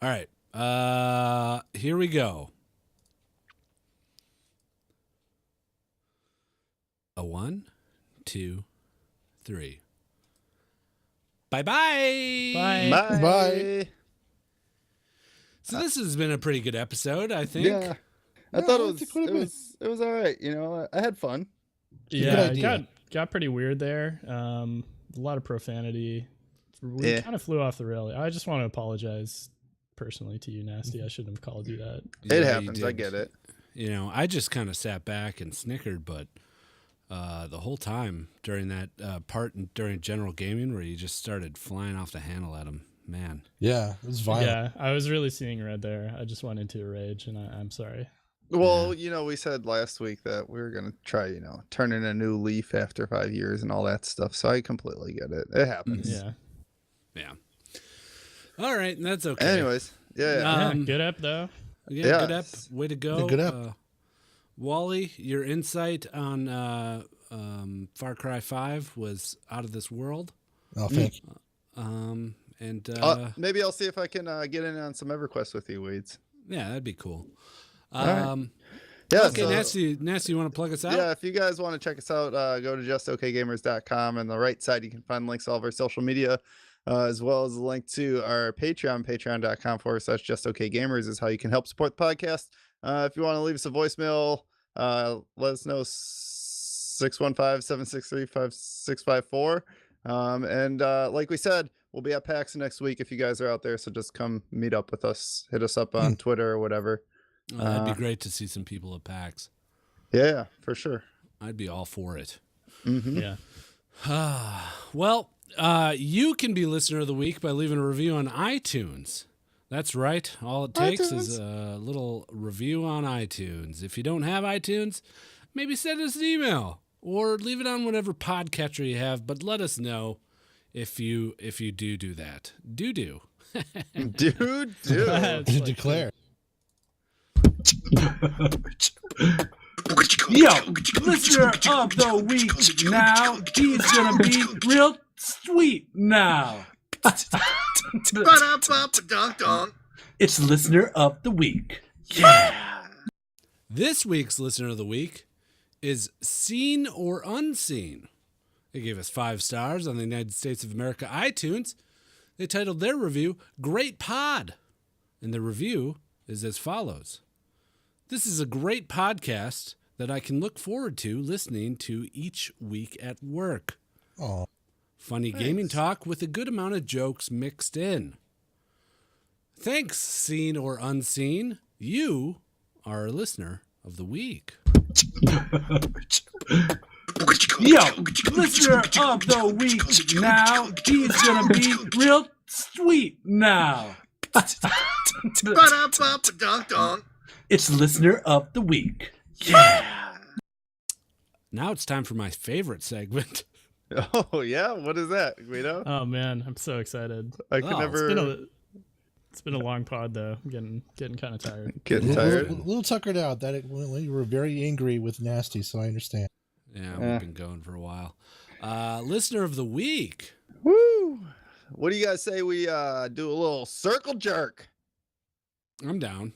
All right. Here we go. A 1, 2, 3. Bye-bye. Bye. Bye. So this has been a pretty good episode, I think. Yeah, I thought it was all right. You know, I had fun. Yeah, it got pretty weird there. A lot of profanity. We kind of flew off the rail. I just want to apologize personally to you, Nasty. I shouldn't have called you that. It happens. I get it. You know, I just kind of sat back and snickered, but the whole time during that part during general gaming where you just started flying off the handle at him, man. Yeah, it was violent. Yeah, I was really seeing red there. I just went into a rage, and I'm sorry. Well, you know, we said last week that we were going to try, you know, turning a new leaf after 5 years and all that stuff. So I completely get it. It happens. Yeah. Yeah. All right, that's okay. Anyways, yeah. Good up, though. Yeah, good up. Way to go. Good up. Wally, your insight on Far Cry 5 was out of this world. Oh, thank you. And maybe I'll see if I can get in on some EverQuest with you, Weeds. yeah, that'd be cool. Right. Yeah, okay, so, Nasty, you want to plug us out? Yeah, if you guys want to check us out, go to justokgamers.com. On the right side, you can find links to all of our social media, as well as a link to our Patreon. Patreon.com/justokgamers is how you can help support the podcast. If you want to leave us a voicemail, let us know 615-763-5654. And like we said, we'll be at PAX next week if you guys are out there. So just come meet up with us. Hit us up on Twitter or whatever. That'd be great to see some people at PAX. Yeah, for sure. I'd be all for it. Mm-hmm. Yeah. Well, you can be Listener of the Week by leaving a review on iTunes. That's right. All it takes is a little review on iTunes. If you don't have iTunes, maybe send us an email or leave it on whatever podcatcher you have, but let us know if you do that. Do. Dude. Declare. Yo, listener of the week now. He's gonna be real sweet now. It's listener of the week. Yeah. This week's Listener of the Week is Seen or Unseen. They gave us 5 stars on the United States of America iTunes. They titled their review, Great Pod. And the review is as follows. This is a great podcast that I can look forward to listening to each week at work. Oh, Funny gaming talk with a good amount of jokes mixed in. Thanks, Seen or Unseen. You are a Listener of the Week. Yo, listener of the week now. He's gonna be real sweet now. It's listener of the week. Yeah. Now it's time for my favorite segment. Oh, yeah? What is that, Guido? Oh man, I'm so excited. I could never... It's been a long pod though. I'm getting kind of tired. Getting a tired? little tuckered out. You were very angry with Nasty, so I understand. Yeah, we've been going for a while. Listener of the Week. Woo! What do you guys say we do a little circle jerk? I'm down.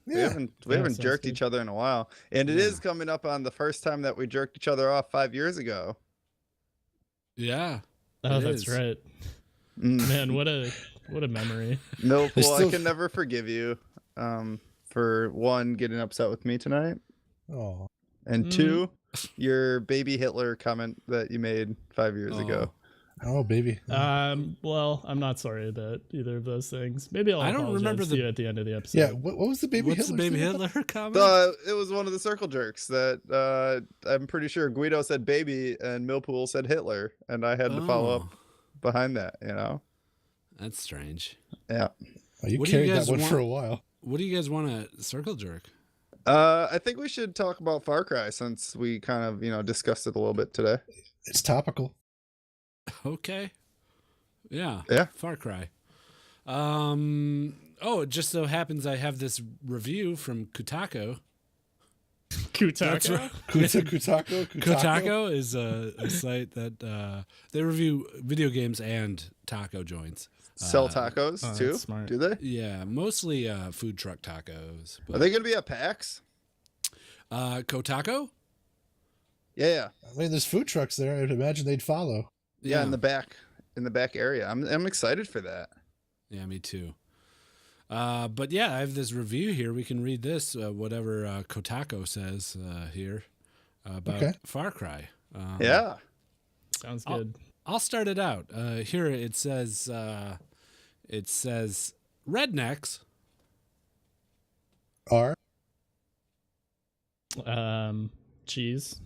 Yeah. We haven't sounds jerked good. each other in a while. And it is coming up on the first time that we jerked each other off 5 years ago. Yeah. Oh, it that's is. right. Man, what a memory. Nope. There's Well, still- I can never forgive you for one, getting upset with me tonight. Oh, And two, your baby Hitler comment that you made 5 years ago. oh, baby. Well, I'm not sorry about either of those things. Maybe I'll I don't apologize remember to you at the end of the episode. Yeah. What was the baby? What's the Hitler baby thing? Hitler comment? It was one of the circle jerks that I'm pretty sure Guido said baby and Millpool said Hitler. And I had to follow up behind that, you know? That's strange. Yeah. Oh, you What do you carried that guys one for a want? while. What do you guys want to circle jerk? I think we should talk about Far Cry since we kind of, discussed it a little bit today. It's topical. Okay. Yeah. Yeah. Far Cry. It just so happens I have this review from Kotaku. That's Kutaka? right. Kotaku. Kotaku is a site that they review video games and taco joints. Sell tacos oh, too? that's smart. Do they? Yeah, mostly food truck tacos. Are they going to be at PAX? Kotaco? Yeah. I mean, there's food trucks there. I'd imagine they'd follow. Yeah, in the back area. I'm excited for that. Yeah, me too. But yeah, I have this review here. We can read this, whatever Kotaku says here about Far Cry. Yeah. Sounds good. I'll start it out. Here it says rednecks Are Cheese.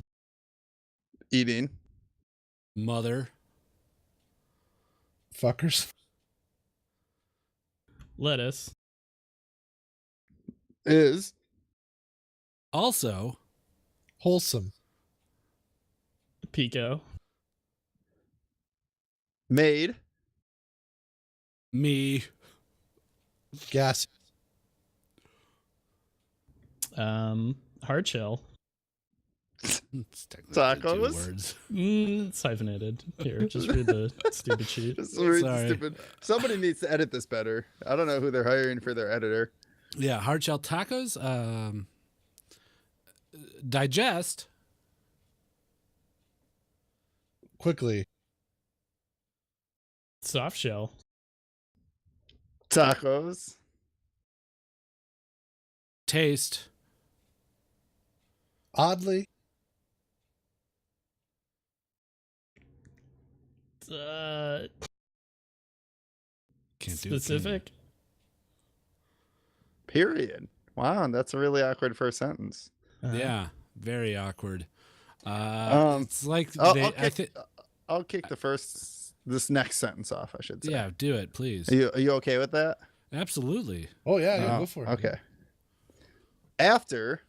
Eating. mother fuckers. Lettuce. Is also Wholesome. Pico. made. me Gas. Hard shell. It's technically two Tacos? words. It's hyphenated. Here, just read the stupid sheet. This is really Sorry. stupid. Somebody needs to edit this better. I don't know who they're hiring for their editor. Yeah, hard shell tacos. Digest Quickly. Soft shell. Tacos. taste Oddly. can't do it, can you? Specific. Period. Wow, that's a really awkward first sentence. Yeah, very awkward. It's like I'll kick this next sentence off, I should say. yeah, do it, please. Are you okay with that? Absolutely. Oh yeah, go for it. Okay. After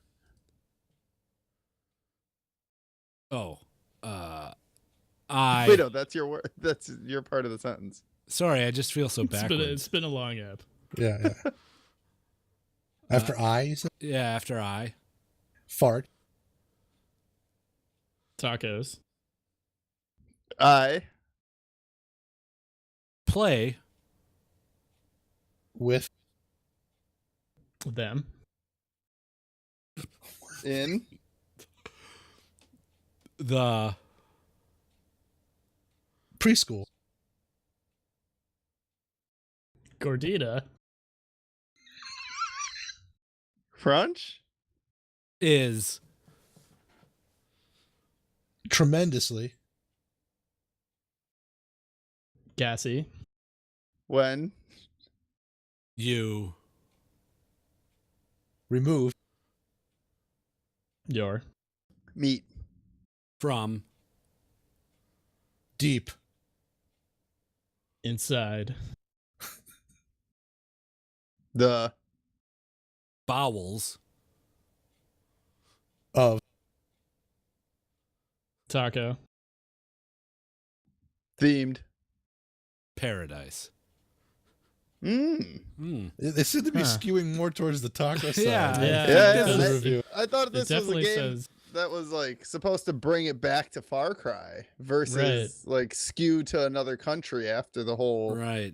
I wait, no, that's your word. That's your part of the sentence. sorry, I just feel so backwards. It's been a long app. Yeah. After I, you said? Yeah, after I Fart. Tacos. I play With. Them. in the Preschool. Gordita. crunch is Tremendously. Gassy. when you Remove. Your. meat from Deep. Inside. the bowels Of. Taco. themed. paradise. They seem to be skewing more towards the taco side. Yeah. Yeah. I thought this was a definitely game says- that was like supposed to bring it back to Far Cry versus like skew to another country after the whole. Right.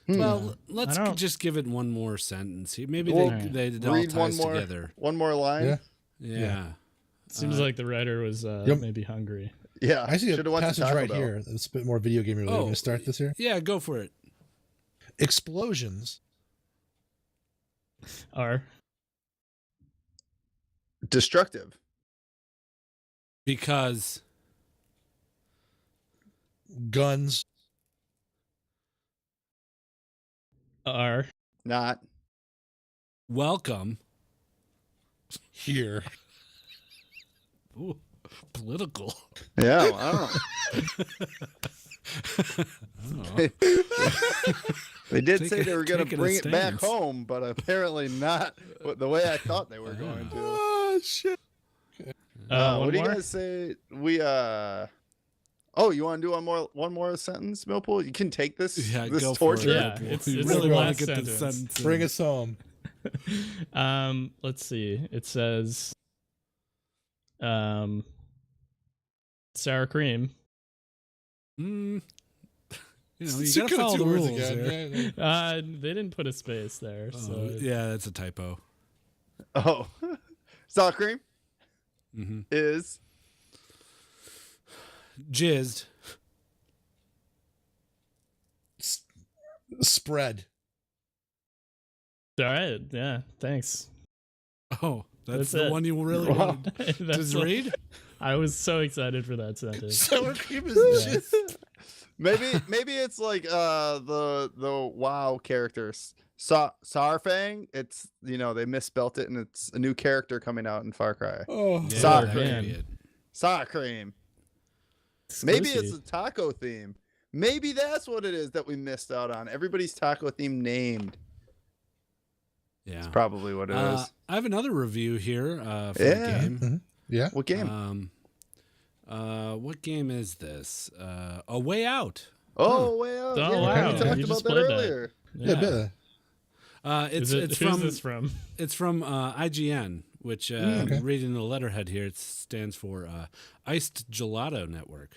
Well, let's I don't- just give it one more sentence. Maybe Well, they all read ties together. one more line. Yeah. Yeah. Seems like the writer was maybe hungry. Yeah, I see a should've went to passage Taco right Bell. here that's a bit more video game related. I'm going to start this here. Yeah, go for it. Explosions. Are. Destructive. Because Guns. Are. Not. welcome. Here. Ooh, political. Yeah, wow. They did say they were going to taking a bring it back stance. home, but apparently not the way I thought they were going to. Oh, shit. One What do you more? guys say? Oh, you want to do one more sentence, Millpool? You can take this. Yeah, this go for torture. it. Yeah, Millpool. it's We the really want last to get this sentence. sentence. Bring us home. Let's see. It says sour cream. You know, you gotta follow the rules here. They didn't put a space there. So Yeah, that's a typo. Oh, sour cream is Jizzed. Spread. all right. Yeah. Thanks. Oh, that's That's the it. one you really wanted to read? I was so excited for that sentence. Sour cream is just maybe it's like the WoW characters. Sarfang, it's they misspelt it and it's a new character coming out in Far Cry. oh Yeah, Sour that cream. could be it. Sour cream. Maybe it's a taco theme. Maybe that's what it is that we missed out on. Everybody's taco theme named. Yeah. That's probably what it is. I have another review here for the game. yeah. What game? What game is this? A Way Out. Oh, way out. Oh, yeah, wow. we talked You about just that played that. earlier. Yeah. It's Who's from this from? It's from IGN, which reading the letterhead here, it stands for Iced Gelato Network.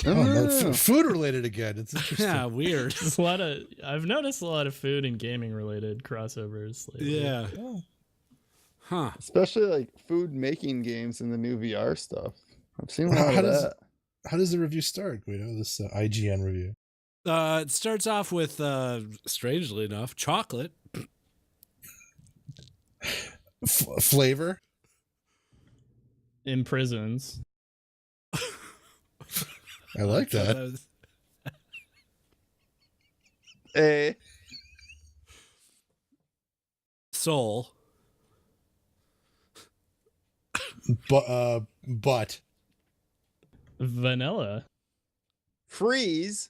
Oh, no, food related again. It's interesting. Yeah, weird. There's a lot of. I've noticed a lot of food and gaming related crossovers lately. Yeah. Oh. Huh. Especially like food making games and the new VR stuff. I've seen a lot How of does- that. How does the review start, Guido? This IGN review. It starts off with, strangely enough, chocolate. Flavor. In prisons. I like that. A Soul. But Vanilla. freeze.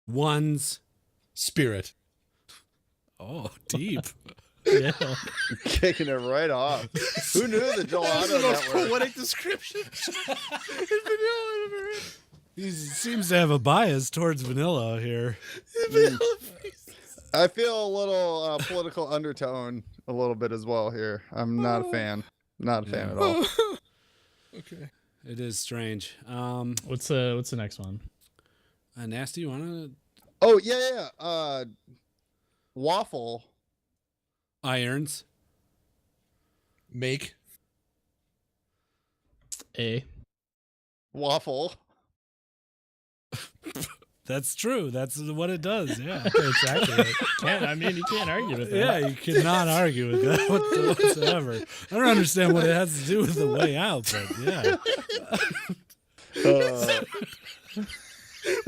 One's. spirit. Oh, deep. Yeah. Kicking it right off. Who knew the gelato network? poetic description. He seems to have a bias towards vanilla here. I feel a little political undertone a little bit as well here. I'm not a fan. Not a fan at all. Okay. It is strange. What's the next one? Nasty, you want to... Oh, yeah. Waffle. Irons. Make. A. Waffle. That's true. That's what it does. Yeah. It's accurate. You can't argue with that. Yeah, you cannot argue with that whatsoever. I don't understand what it has to do with the way out, but yeah. We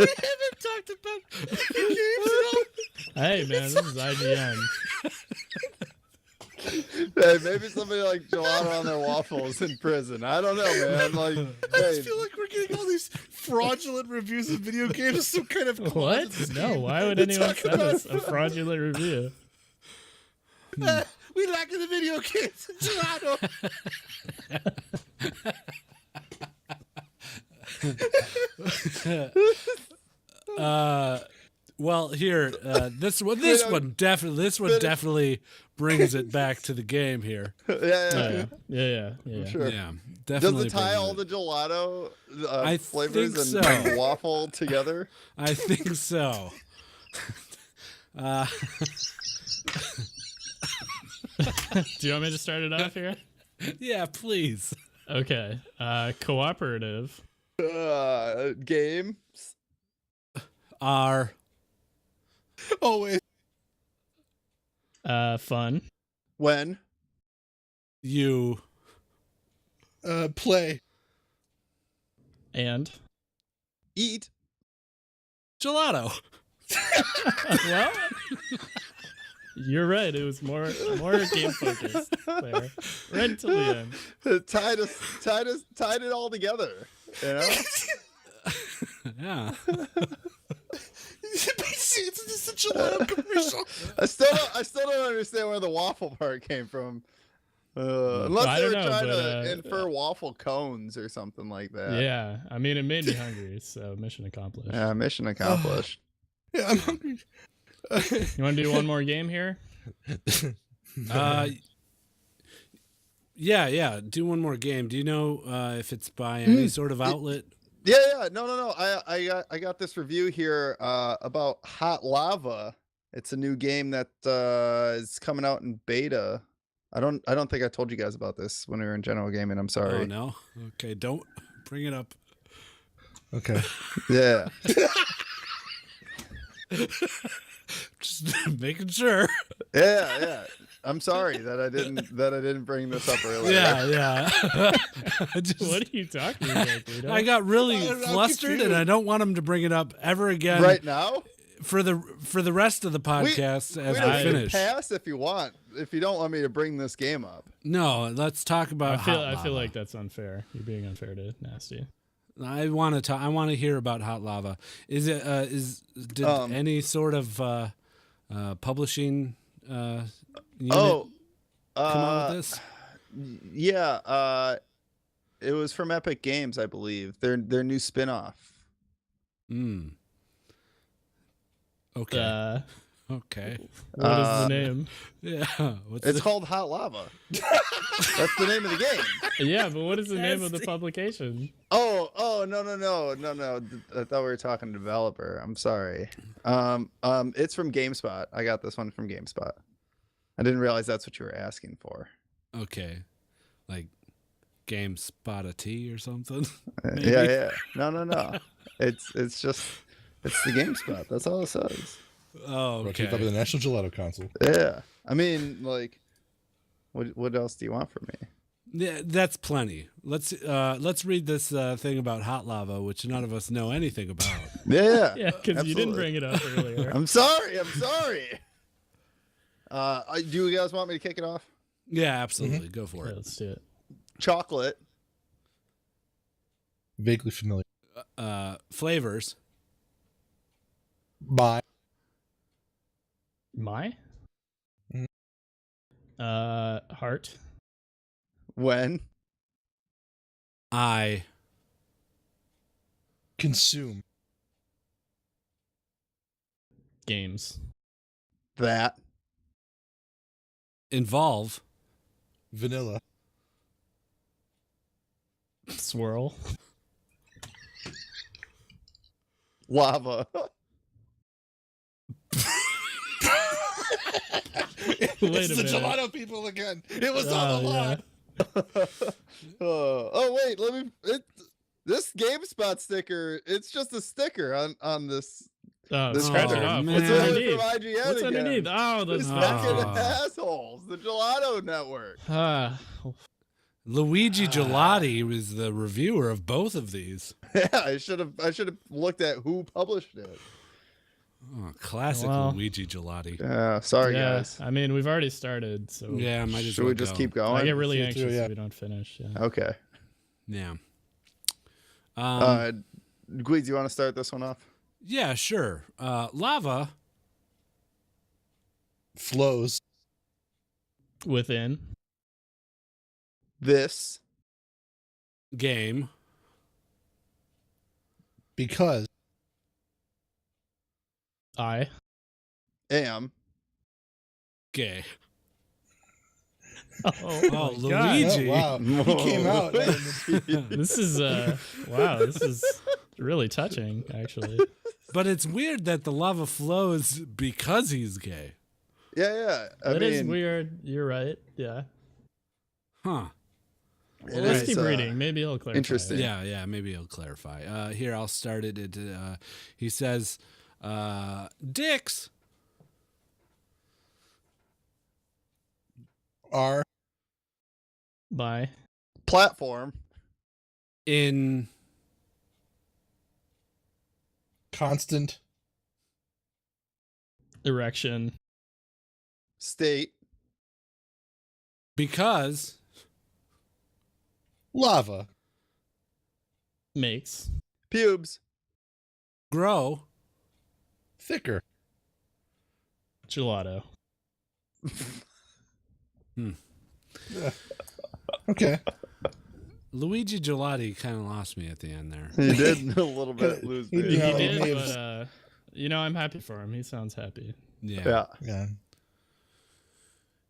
haven't talked about games at all. Hey man, this is IGN. Hey, maybe somebody like gelato on their waffles in prison. I don't know, man. Like, I hey, just feel like we're getting all these fraudulent reviews of video games. Some kind of What? No, why would anyone send us a fraudulent review? We lack in the video games. Gelato. Well, here, this one definitely brings it back to the game here. yeah. Yeah. Sure. Yeah, Does definitely. it tie brings all it. the gelato I flavors think and so. waffle together? I think so. Do you want me to start it off here? Yeah, please. Okay. Cooperative. Games. Are Always. Fun. When? you Play. And. Eat. gelato? Well, you're right. It was more game focused there. Right until the end. Tied it all together. You know? Yeah. It's just a gelato commercial. I still don't understand where the waffle part came from. Unless I they were don't know, trying but, to infer wafful cones or something like that. Yeah. I mean, it made me hungry, so mission accomplished. Yeah, mission accomplished. Yeah, I'm hungry. You want to do one more game here? Yeah. Do one more game. Do you know if it's by any sort of outlet? Yeah. No. I got this review here about Hot Lava. It's a new game that is coming out in beta. I don't think I told you guys about this when we were in general gaming. I'm sorry. Oh no. Okay, don't bring it up. Okay. Yeah. Just making sure. Yeah. I'm sorry that I didn't bring this up earlier. Yeah. I just- What are you talking about, Guido? I got really I'm flustered, and confused. I don't want him to bring it up ever again. Right now? For the rest of the podcast as We we don't finish. pass if you want. If you don't want me to bring this game up. No, let's talk about. I feel like that's unfair. You're being unfair to Nasty. I want to hear about Hot Lava. Is it did any sort of publishing unit come out with this? Yeah, it was from Epic Games, I believe. Their new spin-off. Okay. Okay. What is the name? Yeah. It's called Hot Lava. That's the name of the game. Yeah, but what is the name of the publication? Oh, no. I thought we were talking developer. I'm sorry. It's from GameSpot. I got this one from GameSpot. I didn't realize that's what you were asking for. Okay. Like GameSpot a tea or something? Yeah. No. It's the GameSpot. That's all it says. Oh, Brought to you by okay. the National Gelato Council. Yeah. I mean, like, what else do you want from me? Yeah, that's plenty. Let's read this thing about Hot Lava, which none of us know anything about. Yeah. Yeah, because you didn't absolutely. bring it up earlier. I'm sorry. Do you guys want me to kick it off? Yeah, absolutely. Go for Yeah, it. let's do it. Chocolate. Vaguely familiar. Flavors. Bye. My? Mhm. Heart. When? I Consume. Games. That. involve Vanilla. Swirl. Lava. Wait It's a the minute. gelato people again. It was Oh, on the yeah. line. Wait, this GameSpot sticker, it's just a sticker on this. Oh, This scratch header. it off. man. What's It's only underneath? from IGN What's again. underneath? Oh, These the fucking Oh. assholes. The Gelato Network. Luigi Gelati was the reviewer of both of these. Yeah, I should have looked at who published it. Oh, classic Well. Luigi Gelati. Yeah, sorry yeah, guys. I mean, we've already started, so Yeah, might as Should well we just go. keep going? I get really See it anxious through, yeah. if we don't finish. Yeah. Okay. Yeah. Gweeds, you want to start this one off? Yeah, sure. Lava Flows. Within. This game Because I. am gay. Oh, Oh, my God. Luigi. oh, wow. He came out. This is wow. This is really touching, actually. But it's weird that the lava flows because he's gay. Yeah. That is weird. You're right. Yeah. Huh. Well, let's keep reading. Maybe he'll clarify. interesting. Yeah, maybe he'll clarify. Here, I'll start it. He says, dicks Are By Platform. in constant erection. State. because lava. Makes Pubes. grow Thicker. gelato. Okay. Luigi Gelati kind of lost me at the end there. He did a little bit lose He me. did. He Yeah, did, he but I'm happy for him. He sounds happy. Yeah, Yeah. Yeah.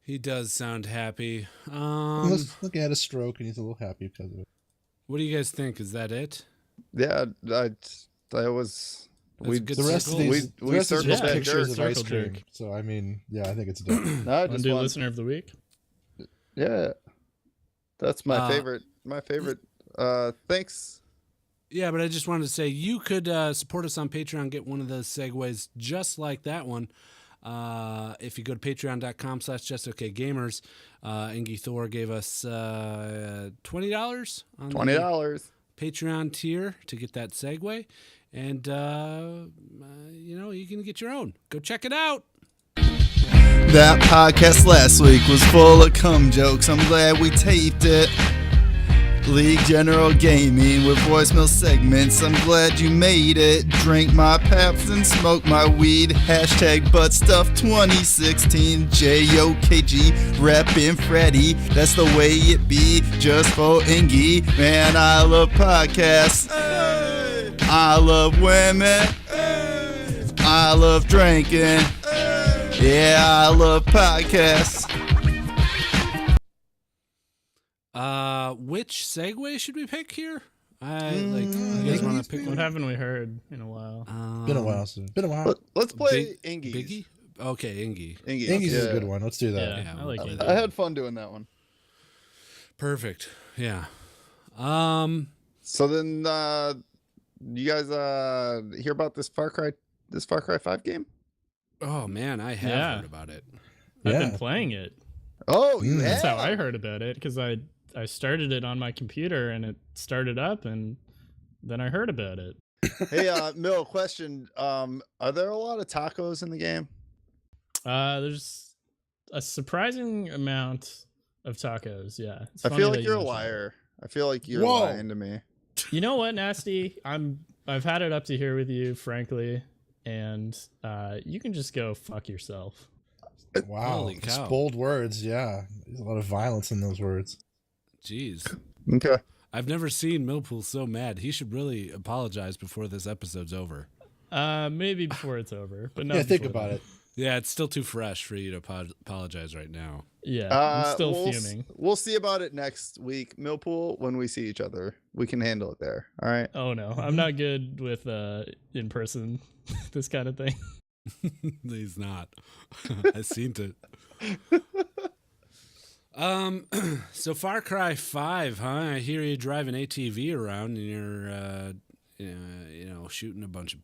he does sound happy. Look at a stroke and he's a little happy because of it. What do you guys think? Is that it? Yeah, that was we. good The rest of circle. these, we the rest is circled just that pictures dirt. of ice Circle cream. jerk. So I mean, yeah, I think it's dope. No, I Want just to do want, listener of the week? yeah, that's my Uh, favorite. My favorite. Thanks. Yeah, but I just wanted to say you could support us on Patreon, get one of those segues just like that one. If you go to patreon.com/justokgamers, Ingy Thor gave us $20 on $20. the Patreon tier to get that segue. And, you can get your own. Go check it out. That podcast last week was full of cum jokes. I'm glad we taped it. League General Gaming with voicemail segments. I'm glad you made it. Drink my Paps and smoke my weed. Hashtag butt stuff 2016. JOKG reppin' Freddy. That's the way it be. Just for Ingy. Man, I love podcasts. Hey. I love women. Hey. I love drinking. Hey. Yeah, I love podcasts. Which segue should we pick here? You guys want to pick What one? haven't we heard in a while? Been a while. Been a while. Let's play Biggie? Ingy's. Okay, Ingy. Ingy's is a good one. Let's do that. Yeah, I like it. I had fun doing that one. Perfect. Yeah. So then, you guys hear about this Far Cry 5 game? Oh man, I have Yeah. heard about it. I've Yeah. been playing it. Oh, you That's have? how I heard about it, because I started it on my computer and it started up, and then I heard about it. Hey, Mill, question. Are there a lot of tacos in the game? There's a surprising amount of tacos. Yeah, it's I funny feel that like you you're a mentioned liar. I feel like you're Whoa. lying to me. it. You know what, Nasty? I've had it up to here with you, frankly, and you can just go fuck yourself. Wow. Holy It's cow. bold words. Yeah. There's a lot of violence in those words. Jeez. Okay. I've never seen Millpool so mad. He should really apologize before this episode's over. Maybe before it's over, but not Yeah, think before about then. it. Yeah, it's still too fresh for you to apologize right now. Yeah, I'm still we'll fuming. We'll see about it next week, Millpool, when we see each other. We can handle it there. All right. Oh no, I'm not good with in person, this kind of thing. He's not. I've seen it. So Far Cry 5, huh? I hear you drive an ATV around and you're, shooting a bunch of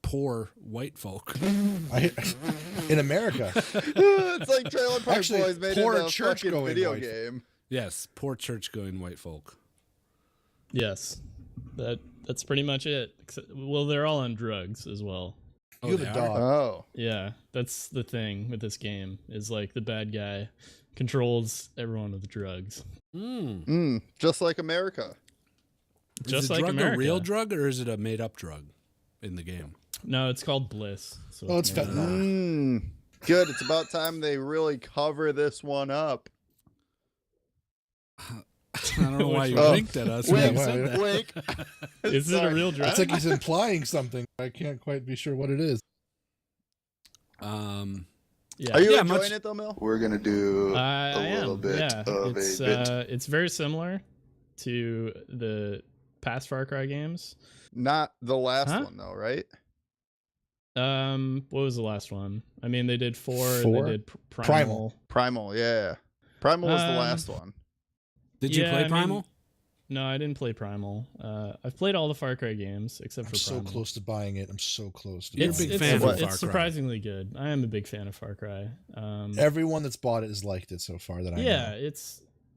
poor white folk. In America. It's like Trailer Park Actually, Boys made poor it a fucking church-going video white- game. Yes, poor church-going white folk. Yes, that's pretty much it. Well, they're all on drugs as well. You have they a are? dog. Oh. Yeah, that's the thing with this game, is like the bad guy controls everyone with drugs. Just like America. Just is the like drug America. a real drug or is it a made-up drug in the game? No, it's called Bliss. So Oh, it's made up. fentanyl. Good. It's about time they really cover this one up. I don't know why you one? winked at us when Wink, you said that. wink. Is it a Sorry. real drug? It's like he's implying something. I can't quite be sure what it is. Yeah. Are you Yeah, enjoying much- it though, Mill? We're gonna do I a little am. bit Yeah, of it's a bit. it's very similar to the past Far Cry games. Not the last Huh? one though, right? What was the last one? I mean, they did 4. Four? They did Primal. Primal. Primal, yeah. Primal was the Um, last one. Did you Yeah, play I mean, Primal? No, I didn't play Primal. I've played all the Far Cry games except I'm for so Primal. close to buying it. I'm so close to You're a buying big it. fan of What? Far Cry. It's surprisingly good. I am a big fan of Far Cry. Everyone that's bought it has liked it so far that I Yeah, know.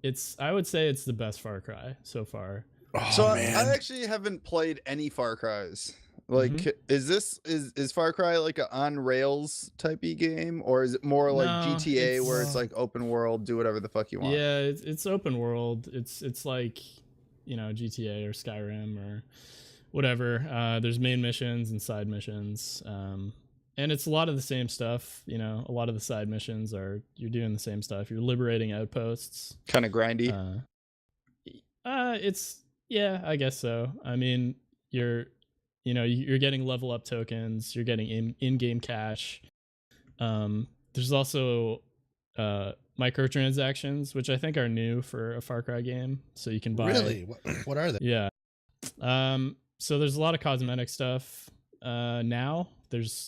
it's. I would say it's the best Far Cry so far. Oh, So I man. actually haven't played any Far Cries. Like, Mm-hmm. is Far Cry like a on rails typey game, or is it more like No, GTA where it's it's- like open world, do whatever the fuck you want? Yeah, it's open world. It's like, GTA or Skyrim or whatever. There's main missions and side missions, and it's a lot of the same stuff. A lot of the side missions you're doing the same stuff. You're liberating outposts. Kind of grindy. I guess so. I mean, you're getting level up tokens. You're getting in-game cash. There's also microtransactions, which I think are new for a Far Cry game. So you can buy. Really? What are they? Yeah. So there's a lot of cosmetic stuff. Now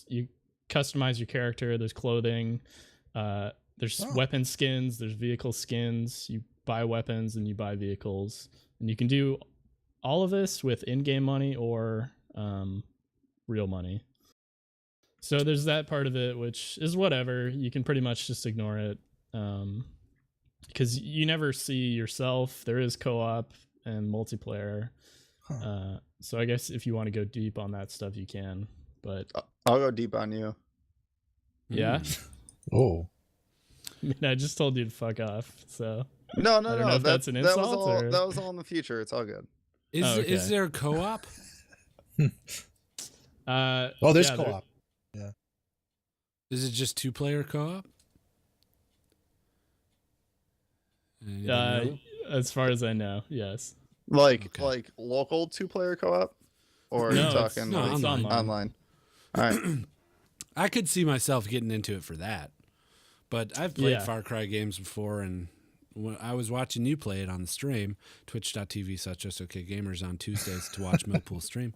you customize your character. There's clothing. There's weapon skins. There's vehicle skins. You buy weapons and you buy vehicles, and you can do all of this with in-game money or real money. So there's that part of it, which is whatever. You can pretty much just ignore it, because you never see yourself. There is co-op and multiplayer. So I guess if you want to go deep on that stuff, you can. But I'll go deep on you. Yeah. Oh. I mean, I just told you to fuck off. So No. I don't know if that's an insult. That was all in the future. It's all good. Is there co-op? There's co-op. Yeah. Is it just 2-player co-op? As far as I know, yes. Like local 2-player co-op, or are you talking it's online? All right. I could see myself getting into it for that, but I've played Far Cry games before, and when I was watching you play it on the stream, twitch.tv/JustOKGamers on Tuesdays to watch Millpool stream,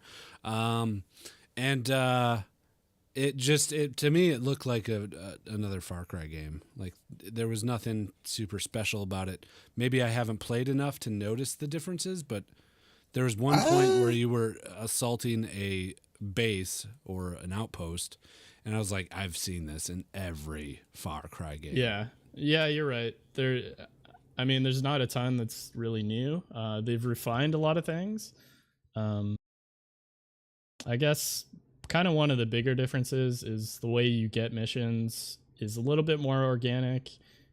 it to me it looked like another Far Cry game. Like there was nothing super special about it. Maybe I haven't played enough to notice the differences, but there was one point where you were assaulting a base or an outpost, and I was like, I've seen this in every Far Cry game. Yeah, you're right. There's not a ton that's really new. They've refined a lot of things. I guess kind of one of the bigger differences is the way you get missions is a little bit more organic.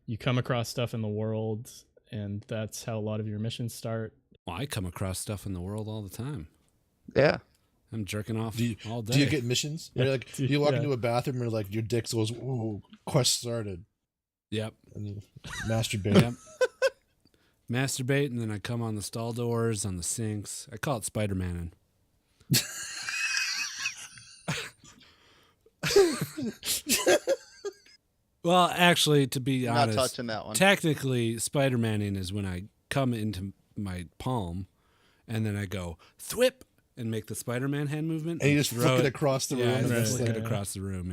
You come across stuff in the world, and that's how a lot of your missions start. Well, I come across stuff in the world all the time. Yeah. I'm jerking off all day. Do you get missions? Or like, you walk into a bathroom and like your dick goes, "Ooh, quest started." Yep. And you masturbate. Yep. Masturbate, and then I come on the stall doors, on the sinks. I call it Spider-Man-ing. Well, actually, to be honest, not touching that one. Technically, Spider-Manning is when I come into my palm, and then I go thwip and make the Spider-Man hand movement. And you just flick it across the room. Yeah, and flick it across the room.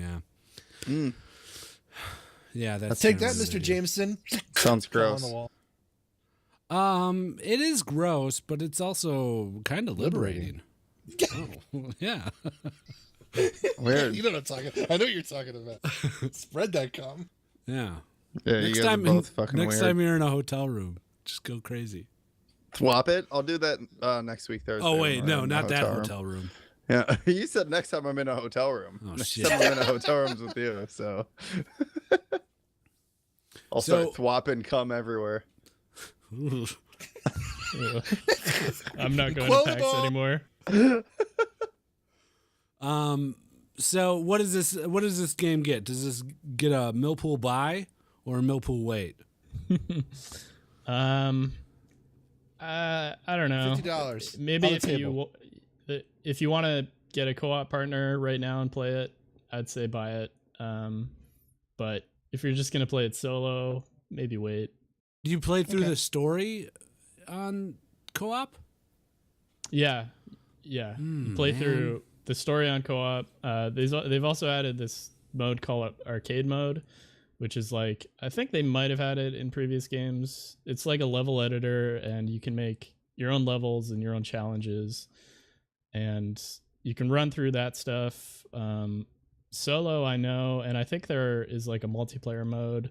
Yeah. Yeah, that's. Take that, Mr. Jameson. Sounds On gross. the wall. It is gross, but it's also kind of liberating. Oh, yeah. Weird. You know what I'm talking about. I know what you're talking about. Spread that cum. Yeah. Yeah, you guys are both fucking next weird. time you're in a hotel room, just go crazy. Swap it. I'll do that next week Thursday. Oh wait, when no, we're in not the that hotel room. Yeah, you said next time I'm in a hotel room. Oh Next shit. time I'm in a hotel rooms with you, so I'll start thwopping cum everywhere. I'm not going to PAX anymore. So what does this game get? Does this get a Millpool buy or a Millpool wait? I don't know. $50. Maybe on the if you want to get a co-op partner right now and play it, I'd say buy it. But if you're just gonna play it solo, maybe wait. Do you play through the story on co-op? Yeah. You play through the story on co-op. They've also added this mode called arcade mode, which is like, I think they might have had it in previous games. It's like a level editor, and you can make your own levels and your own challenges, and you can run through that stuff. Solo, I know, and I think there is like a multiplayer mode,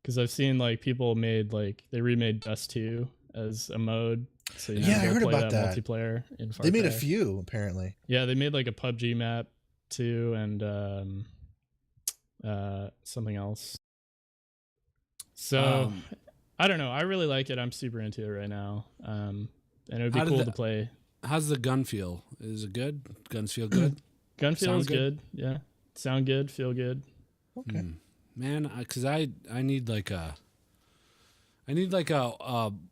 because I've seen like people they remade Dust 2 as a mode. So you Yeah, I can go heard play about that. multiplayer in Far They made a Cry. few, apparently. Yeah, they made like a PUBG map too, and something else. So I don't know. I really like it. I'm super into it right now. And it would be cool to play. How's the gun feel? Is it good? Guns feel good? Gun feels Sound good? good. Yeah. Sound good, feel good. Okay. Man, because I need like a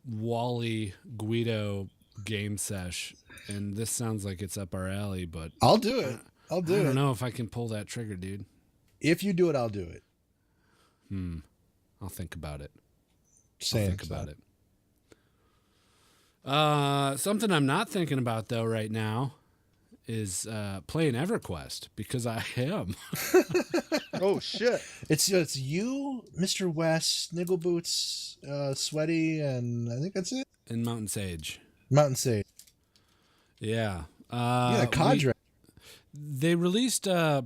Wally Guido game sesh, and this sounds like it's up our alley, but I'll do it. I don't know if I can pull that trigger, dude. If you do it, I'll do it. I'll think about it. Same. I'll think about it. Something I'm not thinking about though right now is playing EverQuest because I am. Oh shit! It's you, Mr. West, Niggle Boots, Sweaty, and I think that's it. In Mountain Sage. Mountain Sage. Yeah. Yeah, cadre. They released a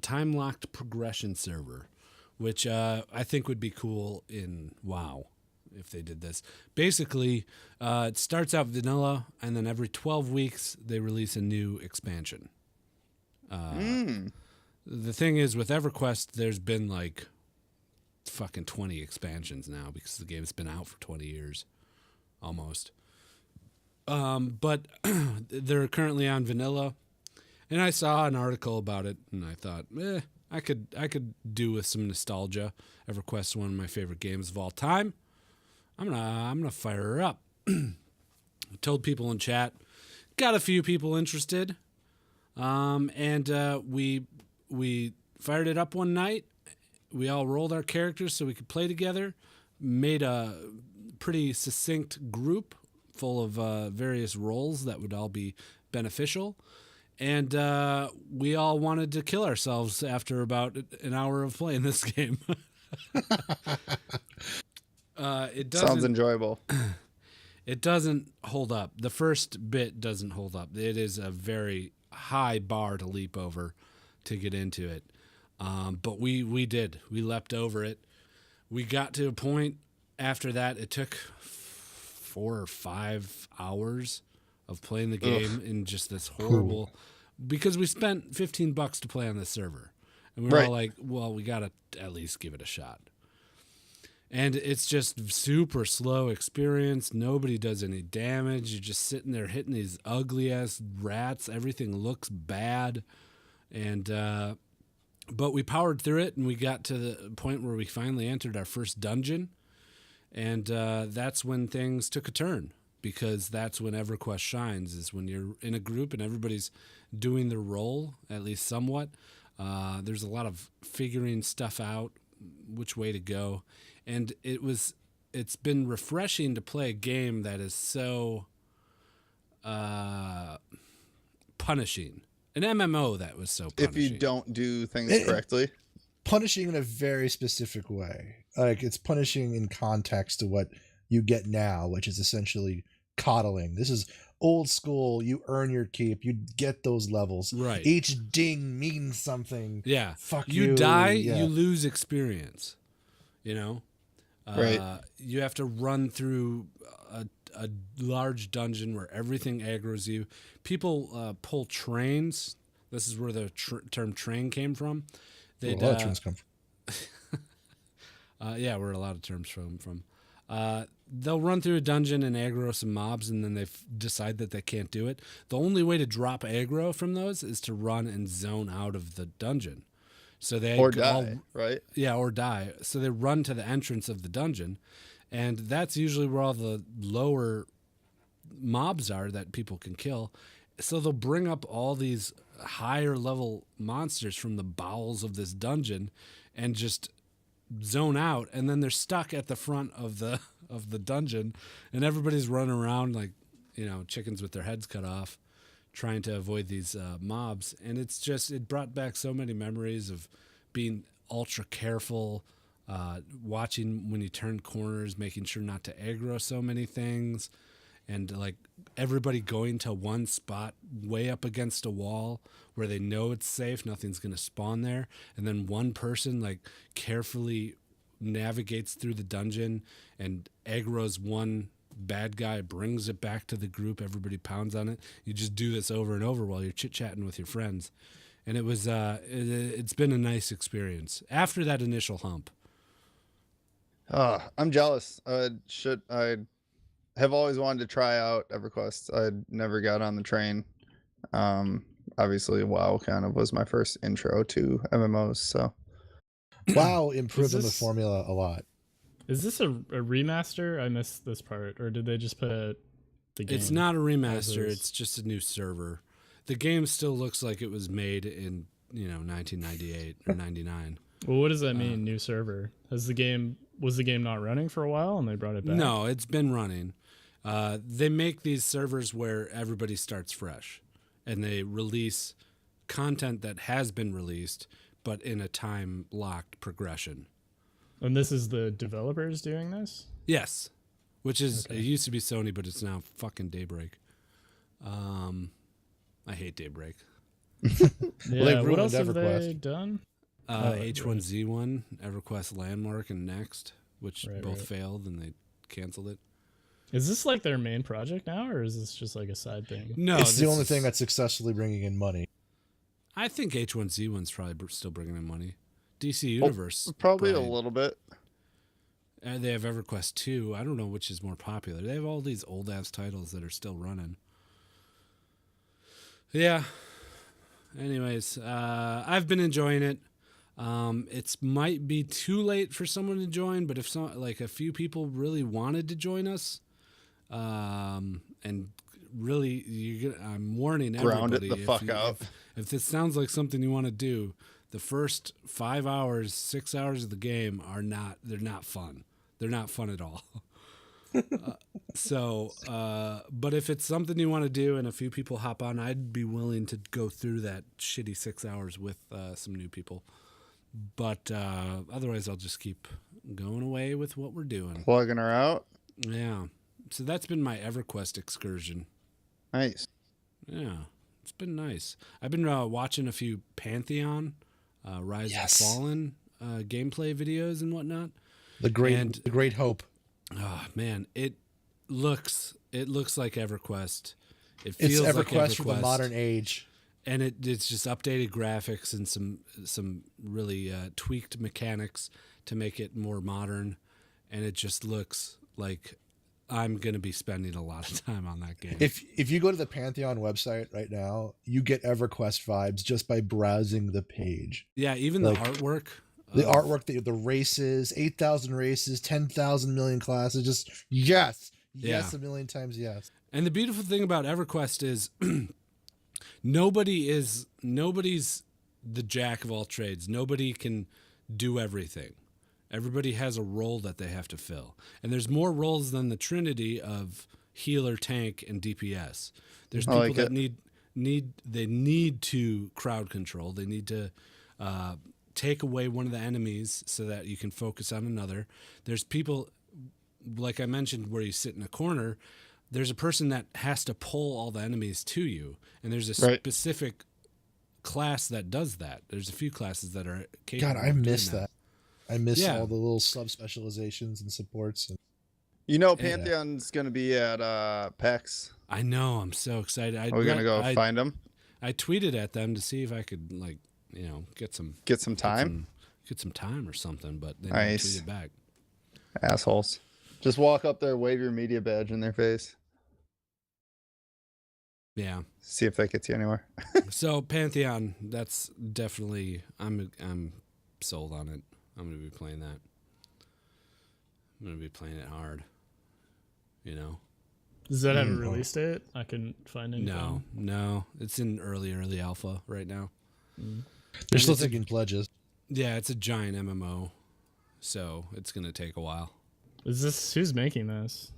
time-locked progression server, which I think would be cool in WoW if they did this. Basically, it starts out vanilla, and then every 12 weeks they release a new expansion. The thing is, with EverQuest, there's been like fucking 20 expansions now because the game's been out for 20 years, almost. But they're currently on vanilla, and I saw an article about it, and I thought, I could do with some nostalgia. EverQuest is one of my favorite games of all time. I'm gonna fire her up. Told people in chat, got a few people interested, and we fired it up one night. We all rolled our characters so we could play together. Made a pretty succinct group full of various roles that would all be beneficial. And we all wanted to kill ourselves after about an hour of playing this game. Sounds enjoyable. It doesn't hold up. The first bit doesn't hold up. It is a very high bar to leap over to get into it. But we did. We leapt over it. We got to a point after that. It took 4 or 5 hours of playing the game in just this horrible... Because we spent $15 to play on this server. And we were all like, well, we got to at least give it a shot. And it's just super slow experience. Nobody does any damage. You're just sitting there hitting these ugly-ass rats. Everything looks bad. And but we powered through it, and we got to the point where we finally entered our first dungeon. And that's when things took a turn, because that's when EverQuest shines, is when you're in a group and everybody's doing their role, at least somewhat. There's a lot of figuring stuff out, which way to go. And it's been refreshing to play a game that is so punishing. An MMO that was so punishing. If you don't do things correctly. Punishing in a very specific way. Like, it's punishing in context to what you get now, which is essentially coddling. This is old school. You earn your keep. You get those levels. Right. Each ding means something. Yeah. Fuck you die, you lose experience. You know? Right. You have to run through a large dungeon where everything aggroes you. People pull trains. This is where the term train came from. A lot of terms come from. Yeah, where a lot of terms from. They'll run through a dungeon and aggro some mobs, and then they decide that they can't do it. The only way to drop aggro from those is to run and zone out of the dungeon. So they die, right? Yeah, or die. So they run to the entrance of the dungeon, and that's usually where all the lower mobs are that people can kill. So they'll bring up all these higher level monsters from the bowels of this dungeon and just zone out, and then they're stuck at the front of the dungeon, and everybody's running around like, chickens with their heads cut off, trying to avoid these mobs. And it brought back so many memories of being ultra careful, watching when you turn corners, making sure not to aggro so many things, and like everybody going to one spot way up against a wall where they know it's safe, nothing's going to spawn there, and then one person like carefully navigates through the dungeon and aggroes one bad guy, brings it back to the group, everybody pounds on it. You just do this over and over while you're chit-chatting with your friends. And it was it's been a nice experience after that initial hump. I'm jealous. I have always wanted to try out EverQuest. I never got on the train. Obviously, WoW kind of was my first intro to MMOs. So, WoW improved on the formula a lot. Is this a remaster? I missed this part, or did they just put the game? It's not a remaster. It's just a new server. The game still looks like it was made in 1998 or 99. Well, what does that mean? New server? Was the game not running for a while and they brought it back? No, it's been running. They make these servers where everybody starts fresh, and they release content that has been released, but in a time locked progression. And this is the developers doing this? Yes, which is Okay. it used to be Sony, but it's now fucking Daybreak. I hate Daybreak. Yeah. they What ruined else have they EverQuest. done? H1Z1, EverQuest Landmark, and Next, which Right, both right. failed, and they canceled it. Is this like their main project now, or is this just like a side thing? No, It's the this only is- thing that's successfully bringing in money. I think H1Z1's probably still bringing in money. DC Universe Probably a little bit. They have EverQuest 2. I don't know which is more popular. They have all these old ass titles that are still running. Yeah. Anyways, I've been enjoying it. It might be too late for someone to join, but if a few people really wanted to join us, and really, I'm warning Ground it everybody. the fuck out. If this sounds like something you want to do, the first 5 hours, 6 hours of the game they're not fun. They're not fun at all. But if it's something you want to do and a few people hop on, I'd be willing to go through that shitty 6 hours with some new people. But otherwise, I'll just keep going away with what we're doing. Plugging her out. Yeah. So that's been my EverQuest excursion. Nice. Yeah. It's been nice. I've been watching a few Pantheon, Rise of the Fallen gameplay videos and whatnot. The great hope. Oh man, it looks like EverQuest. It It's feels EverQuest like EverQuest for the modern age. and it's just updated graphics and some really tweaked mechanics to make it more modern, and it just looks like I'm gonna be spending a lot of time on that game. If you go to the Pantheon website right now, you get EverQuest vibes just by browsing the page. Yeah, even like, the artwork. The artwork, the races, 8,000 races, 10,000 million classes, just yes, Yeah. a million times yes. And the beautiful thing about EverQuest is nobody's the jack of all trades. Nobody can do everything. Everybody has a role that they have to fill. And there's more roles than the trinity of healer, tank, and DPS. There's I people like that it. need to crowd control. They need to take away one of the enemies so that you can focus on another. There's people, like I mentioned, where you sit in a corner. There's a person that has to pull all the enemies to you, and there's a Right. specific class that does that. There's a few classes that are capable. God, I of doing miss that. I miss Yeah. all the little subspecializations and supports. And You know, Yeah. Pantheon's going to be at PEX. I know. I'm so excited. Are we going to go find them? I tweeted at them to see if I could, get some Get some time? get some time or something, but they Nice. didn't tweet it back. Assholes. Just walk up there, wave your media badge in their face. Yeah. See if that gets you anywhere. So Pantheon, that's definitely I'm sold on it. I'm gonna be playing that. I'm gonna be playing it hard. You know? Does that have a release date? I couldn't find anything. No. It's in early alpha right now. they're still it's a- taking pledges. Yeah, it's a giant MMO, so it's gonna take a while. Who's making this?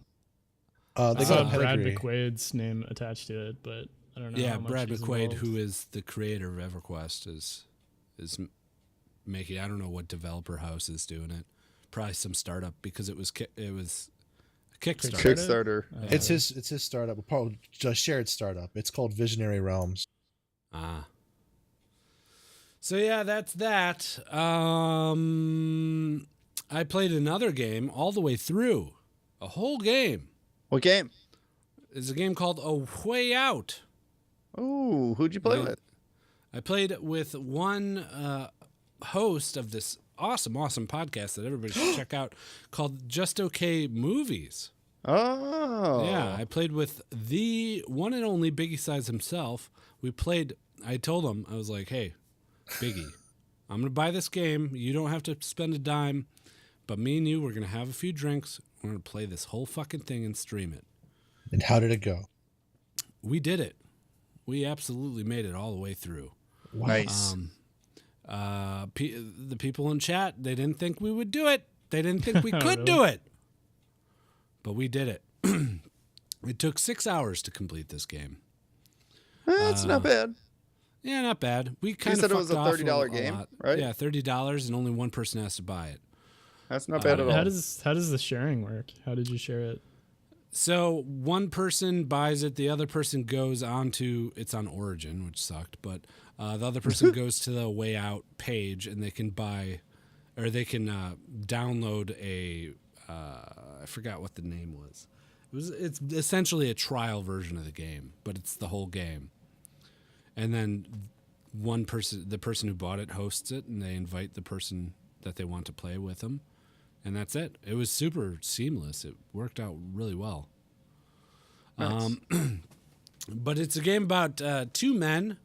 They I got saw a Brad pedigree. McQuaid's name attached to it, but I don't know. Yeah, how much Brad he's McQuaid, involved. who is the creator of EverQuest, is making. I don't know what developer house is doing it. Probably some startup because it was a Kickstarter. Kickstarter. It's his startup, probably just shared startup. It's called Visionary Realms. Ah. So yeah, that's that. I played another game all the way through, a whole game. What game? It's a game called A Way Out. Ooh, who'd you play Yeah. with? I played with one host of this awesome podcast that everybody should check out called Just Okay Movies. Oh. Yeah, I played with the one and only Biggie Size himself. I told him, I was like, hey, Biggie, I'm going to buy this game. You don't have to spend a dime, but me and you, we're going to have a few drinks. We're going to play this whole fucking thing and stream it. And how did it go? We did it. We absolutely made it all the way through. Nice. the people in chat, they didn't think we would do it. They didn't think we could do it. But we did it. It took 6 hours to complete this game. That's not bad. Yeah, not bad. We kind of said it was a fucked off $30 a game, lot. right? Yeah, $30, and only one person has to buy it. That's not bad at all. How does the sharing work? How did you share it? So one person buys it, the other person goes on to, it's on Origin, which sucked, but the other person goes to the Way Out page, and they can buy, or they can download a, I forgot what the name was. It's essentially a trial version of the game, but it's the whole game. And then the person who bought it hosts it, and they invite the person that they want to play with them. And that's it. It was super seamless. It worked out really well. Nice. But it's a game about two men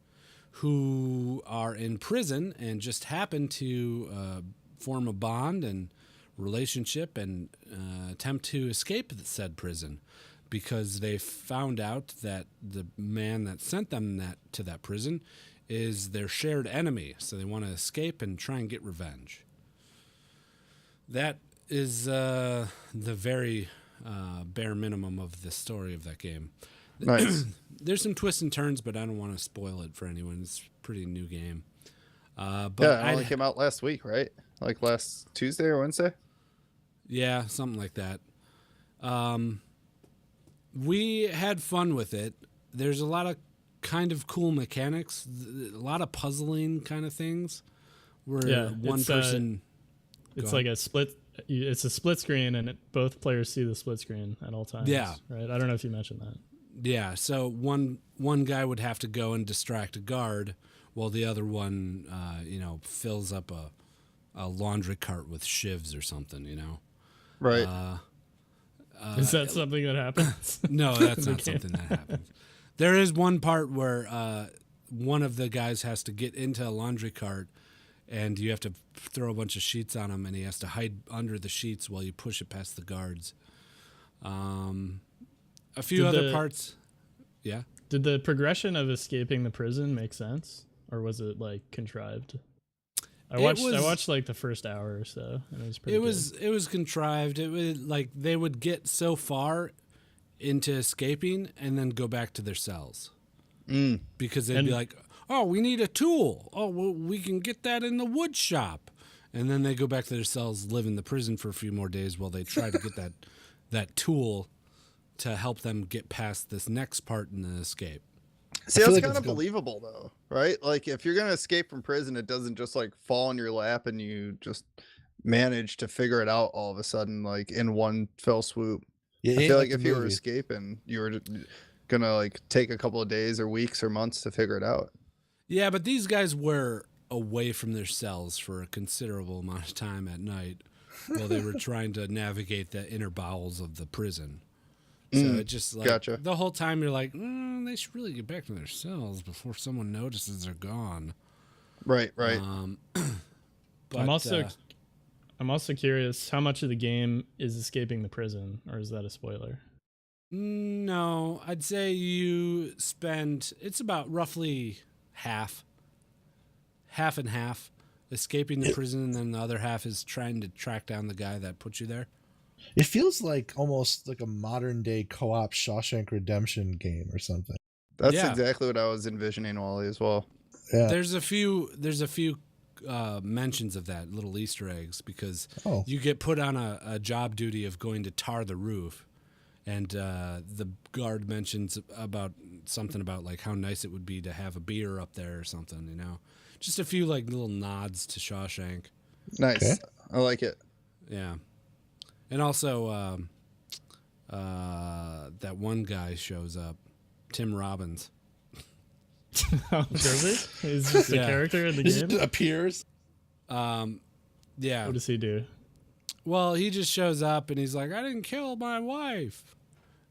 who are in prison and just happen to form a bond and relationship and attempt to escape said prison, because they found out that the man that sent them to that prison is their shared enemy. So they want to escape and try and get revenge. That is the very bare minimum of the story of that game. Nice. There's some twists and turns, but I don't want to spoil it for anyone. It's a pretty new game. But Yeah, it only came out last week, right? Like last Tuesday or Wednesday? Yeah, something like that. We had fun with it. There's a lot of kind of cool mechanics, a lot of puzzling kind of things, where one person... It's like a split. It's a split screen, and both players see the split screen at all times. Yeah. Right. I don't know if you mentioned that. Yeah. So one guy would have to go and distract a guard, while the other one, fills up a laundry cart with shivs or something. Right. Is that something that happens? No, that's not something that happens. There is one part where one of the guys has to get into a laundry cart, and you have to throw a bunch of sheets on him, and he has to hide under the sheets while you push it past the guards. A few other parts. Yeah. Did the progression of escaping the prison make sense, or was it like contrived? I watched like the first hour or so, and it was pretty. It was contrived. It was like they would get so far into escaping and then go back to their cells because they'd be like, "Oh, we need a tool. Oh, well, we can get that in the wood shop," and then they go back to their cells, live in the prison for a few more days while they try to get that tool to help them get past this next part in the escape. See, that's kind of believable though, right? Like if you're going to escape from prison, it doesn't just like fall in your lap and you just manage to figure it out all of a sudden, like in one fell swoop. Yeah, I feel like if you were escaping, you were going to like take a couple of days or weeks or months to figure it out. Yeah, but these guys were away from their cells for a considerable amount of time at night while they were trying to navigate the inner bowels of the prison. So it just like Gotcha. the whole time you're like, they should really get back to their cells before someone notices they're gone. Right. But, I'm also curious how much of the game is escaping the prison, or is that a spoiler? No, I'd say it's about roughly half and half, escaping the prison, and then the other half is trying to track down the guy that put you there. It feels like almost like a modern day co-op Shawshank Redemption game or something. That's exactly what I was envisioning, Wally, as well. Yeah. There's a few mentions of that, little Easter eggs, because you get put on a job duty of going to tar the roof, and the guard mentions something about like how nice it would be to have a beer up there or something, just a few like little nods to Shawshank. Nice. Okay. I like it. Yeah. And also, that one guy shows up, Tim Robbins. Does he? He's just a character in the game? He just appears. Yeah. What does he do? Well, he just shows up and he's like, "I didn't kill my wife."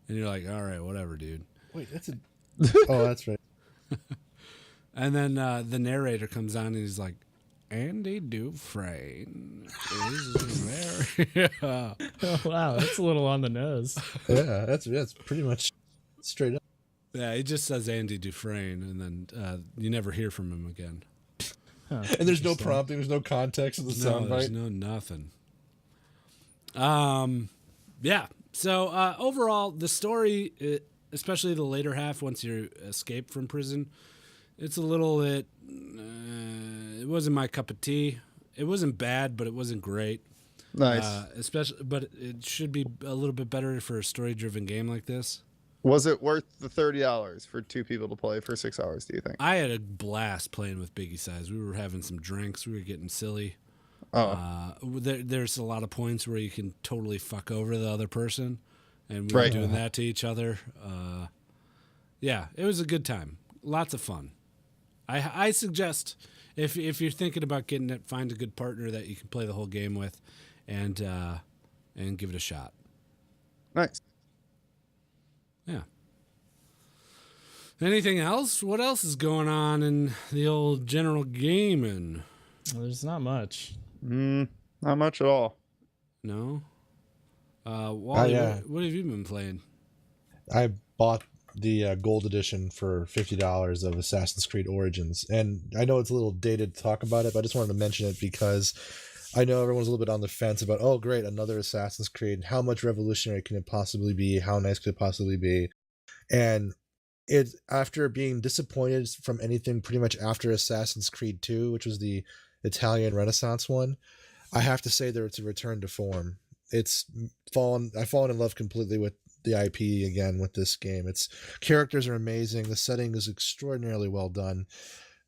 And you're like, "All right, whatever, dude." Wait, that's oh, that's right. And then the narrator comes on and he's like, "Andy Dufresne is very..." Oh, wow, that's a little on the nose. Yeah, that's pretty much straight up. Yeah, he just says Andy Dufresne, and then you never hear from him again. Huh, And there's no interesting. prompting, there's no context of the No, there's soundbite. no nothing. Yeah. So overall, the story, especially the later half, once you escape from prison, it's a little bit. It wasn't my cup of tea. It wasn't bad, but it wasn't great. Nice. Especially, but it should be a little bit better for a story-driven game like this. Was it worth the $30 for 2 people to play for 6 hours, do you think? I had a blast playing with Biggie Size. We were having some drinks. We were getting silly. Oh, There's a lot of points where you can totally fuck over the other person, and we were Right. doing that to each other. Yeah, it was a good time. Lots of fun. I suggest if you're thinking about getting it, find a good partner that you can play the whole game with, and give it a shot. nice. Yeah. Anything else? What else is going on in the old general gaming? Well, there's not much. Not much at all. No. Wally, yeah. what have you been playing? I bought the gold edition for $50 of Assassin's Creed Origins, and I know it's a little dated to talk about it, but I just wanted to mention it because I know everyone's a little bit on the fence about, oh great, another Assassin's Creed, how much revolutionary can it possibly be, how nice could it possibly be? And it, after being disappointed from anything pretty much after Assassin's Creed 2, which was the Italian Renaissance one, I have to say that it's a return to form. I've fallen in love completely with the IP again with this game. Its characters are amazing. The setting is extraordinarily well done.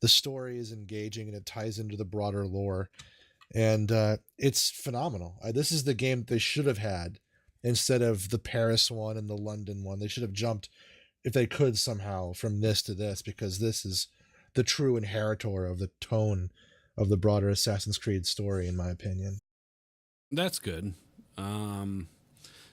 The story is engaging and it ties into the broader lore. And it's phenomenal. This is the game that they should have had instead of the Paris one and the London one. They should have jumped, if they could somehow, from this to this, because this is the true inheritor of the tone of the broader Assassin's Creed story, in my opinion. That's good.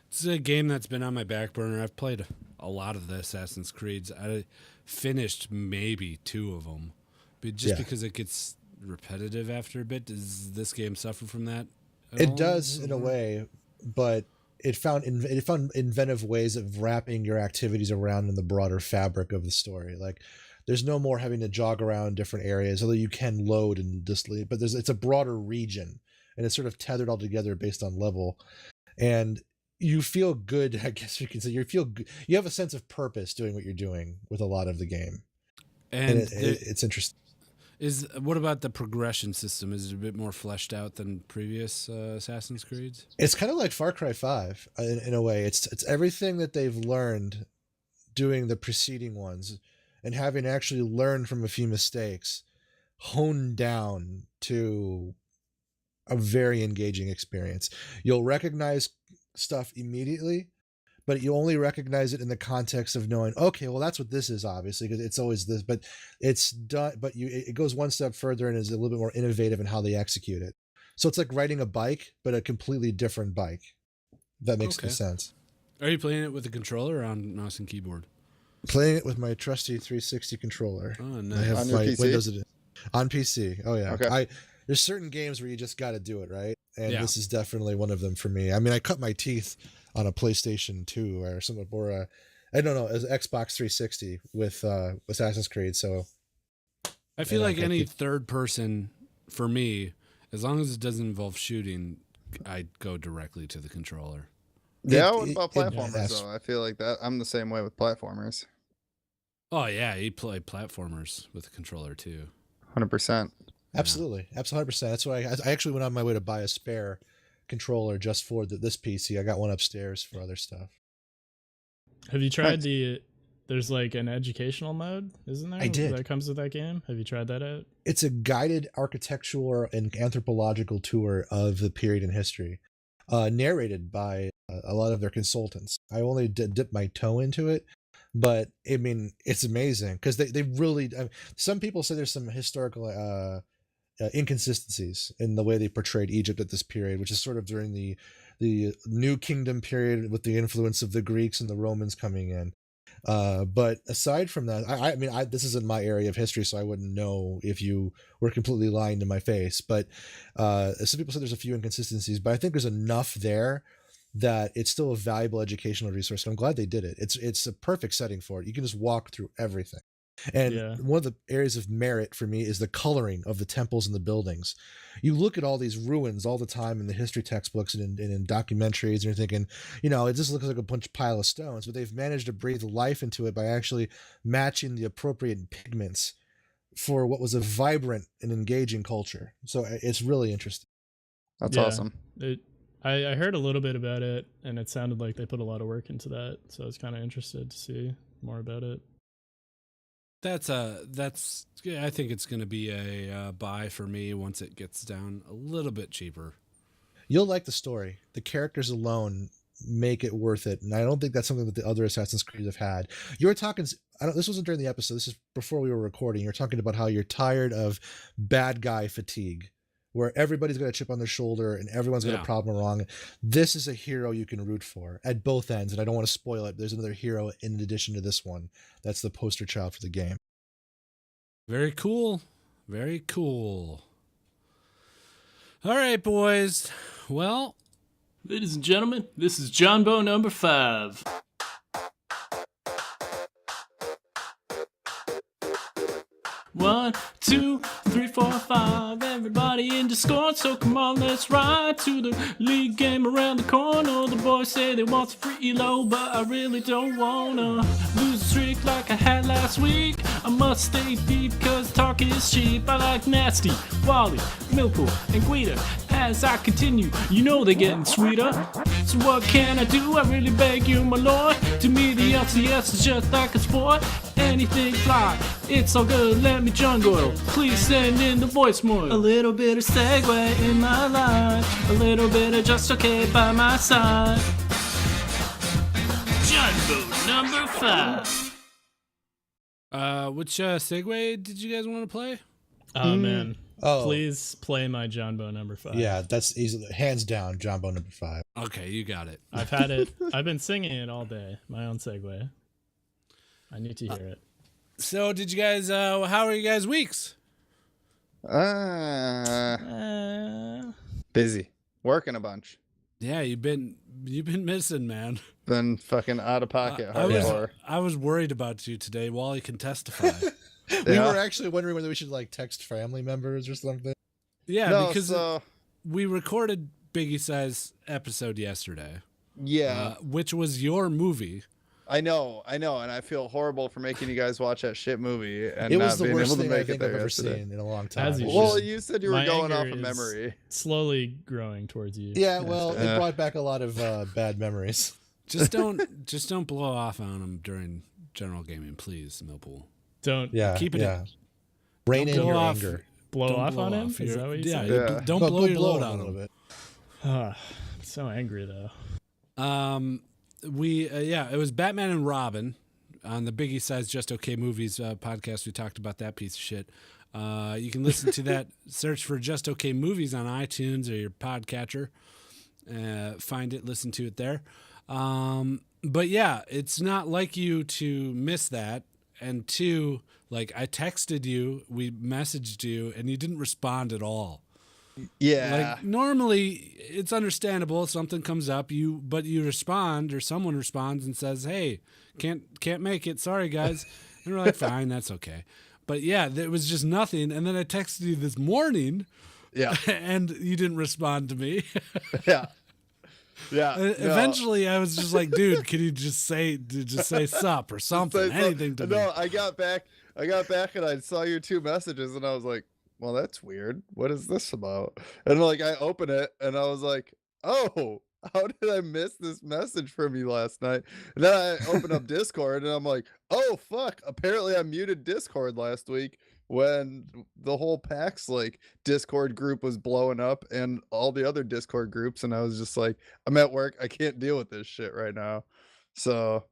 It's a game that's been on my back burner. I've played a lot of the Assassin's Creeds. I finished maybe 2 of them, but just because it gets repetitive after a bit. Does this game suffer from that? It does in a way, but it found inventive ways of wrapping your activities around in the broader fabric of the story. Like, there's no more having to jog around different areas, although you can load and just leave, but it's a broader region, and it's sort of tethered all together based on level. And you feel good, I guess you can say. You have a sense of purpose doing what you're doing with a lot of the game, and it's interesting. What about the progression system? Is it a bit more fleshed out than previous Assassin's Creeds? It's kind of like Far Cry 5 in a way. It's everything that they've learned doing the preceding ones, and having actually learned from a few mistakes, honed down to a very engaging experience. You'll recognize stuff immediately, but you only recognize it in the context of knowing, okay, well, that's what this is, obviously, because it's always this, but it's done. But it goes one step further and is a little bit more innovative in how they execute it. So it's like riding a bike, but a completely different bike. That makes any sense. Are you playing it with a controller or on mouse and keyboard? Playing it with my trusty 360 controller. Oh, I nice. have On your my PC? Windows edition on PC. Oh yeah. Okay. There's certain games where you just got to do it, right? And Yeah. this is definitely one of them for me. I mean, I cut my teeth on a PlayStation 2 or something, or I don't know, as Xbox 360 with Assassin's Creed. So I feel like I any think- third person, for me, as long as it doesn't involve shooting, I'd go directly to the controller. Yeah, what about it- platformers that's- though? I feel like that I'm the same way with platformers. Oh yeah, you play platformers with a controller too. 100%. Absolutely, absolutely, 100%. That's why I actually went on my way to buy a spare controller just for this PC. I got one upstairs for other stuff. Have you tried there's like an educational mode, isn't there? I did. That comes with that game. Have you tried that out? It's a guided architectural and anthropological tour of the period in history, narrated by a lot of their consultants. I only dipped my toe into it, but I mean, it's amazing because they really. Some people say there's some historical inconsistencies in the way they portrayed Egypt at this period, which is sort of during the New Kingdom period with the influence of the Greeks and the Romans coming in. But aside from that, I mean, this isn't my area of history, so I wouldn't know if you were completely lying to my face. But some people say there's a few inconsistencies, but I think there's enough there that it's still a valuable educational resource. And I'm glad they did it. It's a perfect setting for it. You can just walk through everything. And Yeah. one of the areas of merit for me is the coloring of the temples and the buildings. You look at all these ruins all the time in the history textbooks and in documentaries, and you're thinking, it just looks like a bunch of pile of stones, but they've managed to breathe life into it by actually matching the appropriate pigments for what was a vibrant and engaging culture. So it's really interesting. That's Yeah. awesome. I heard a little bit about it, and it sounded like they put a lot of work into that. So I was kind of interested to see more about it. I think it's going to be a buy for me once it gets down a little bit cheaper. You'll like the story. The characters alone make it worth it, and I don't think that's something that the other Assassin's Creed have had. You were talking. This wasn't during the episode. This is before we were recording. You're talking about how you're tired of bad guy fatigue, where everybody's got a chip on their shoulder and everyone's got a problem wrong. This is a hero you can root for at both ends, and I don't want to spoil it. There's another hero in addition to this one. That's the poster child for the game. Very cool. Very cool. All right, boys. Well, Ladies and gentlemen, this is John Bow number 5. One, two, three, 4, 5. Everybody in Discord, so come on, let's ride to the league game around the corner. The boys say they want some free elo, but I really don't wanna lose a streak like I had last week. I must stay deep, cause talk is cheap. I like Nasty, Wally, Millpool, and Guida. As I continue, you know they're getting sweeter. So what can I do? I really beg you, my lord. To me, the LCS is just like a sport. Anything fly, it's all good, let me jungle. Please send in the voicemail. A little bit of segue in my life, a little bit of just okay by my side. Jumbo number 5. which segue did you guys want to play? Oh man. Oh, Please play my John Bow number 5. yeah, that's easily hands down John Bow number 5. Okay, you got it. I've had it. I've been singing it all day. My own segue. I need to hear it. So, did you guys? How are you guys' weeks? Busy, working a bunch. Yeah, you've been missing, man. Been fucking out of pocket I hardcore. was worried about you today. Wally can testify. We Yeah. were actually wondering whether we should like text family members or something. Yeah, No, because so we recorded Biggie Size episode yesterday, yeah, which was your movie. I know, and I feel horrible for making you guys watch that shit movie and It not was the being worst able to thing I make it think I've there ever yesterday. seen in a long time. As you Well, should. you said you were My going off anger of is memory. slowly growing towards you. Yeah, well, Yeah. it brought back a lot of bad memories. Just don't blow off on him during general gaming, please, Millpool. Don't Yeah, Keep it yeah. Rein in blow your off. anger. blow Don't off blow on him. off Is your- that what you yeah, said? Yeah. don't Go blow your blow load him on a little him. bit. I'm so angry though. It was Batman and Robin on the Biggie Size Just Okay Movies podcast. We talked about that piece of shit. You can listen to that. Search for Just Okay Movies on iTunes or your podcatcher. Find it, listen to it there. But yeah, it's not like you to miss that. And two, like I texted you, we messaged you, and you didn't respond at all. Yeah, Like normally it's understandable if something comes up, but you respond or someone responds and says, "Hey, can't make it. Sorry guys." And we're like, "Fine, that's okay." But yeah, there was just nothing. And then I texted you this morning yeah, and you didn't respond to me. yeah, yeah. no. Eventually I was just like, "Dude, can you just say sup or something, Say anything to me?" No, I got back and I saw your 2 messages and I was like, well, that's weird. What is this about? And like I open it and I was like, oh, how did I miss this message from you last night? And then I open up Discord and I'm like, oh fuck, apparently I muted Discord last week when the whole PAX like Discord group was blowing up and all the other Discord groups, and I was just like, I'm at work, I can't deal with this shit right now. So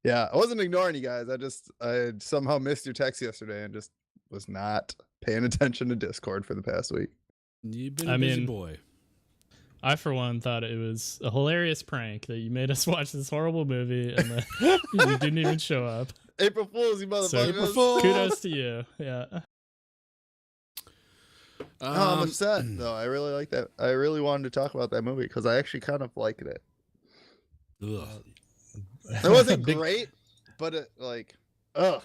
yeah, I wasn't ignoring you guys. I somehow missed your text yesterday and just was not paying attention to Discord for the past week. You've been a busy boy. I, for one, thought it was a hilarious prank that you made us watch this horrible movie and then you didn't even show up. April Fools, you So, motherfuckers. kudos to you. Yeah. I'm upset though. I really like that. I really wanted to talk about that movie because I actually kind of liked it. Ugh. It wasn't great, but it like, ugh.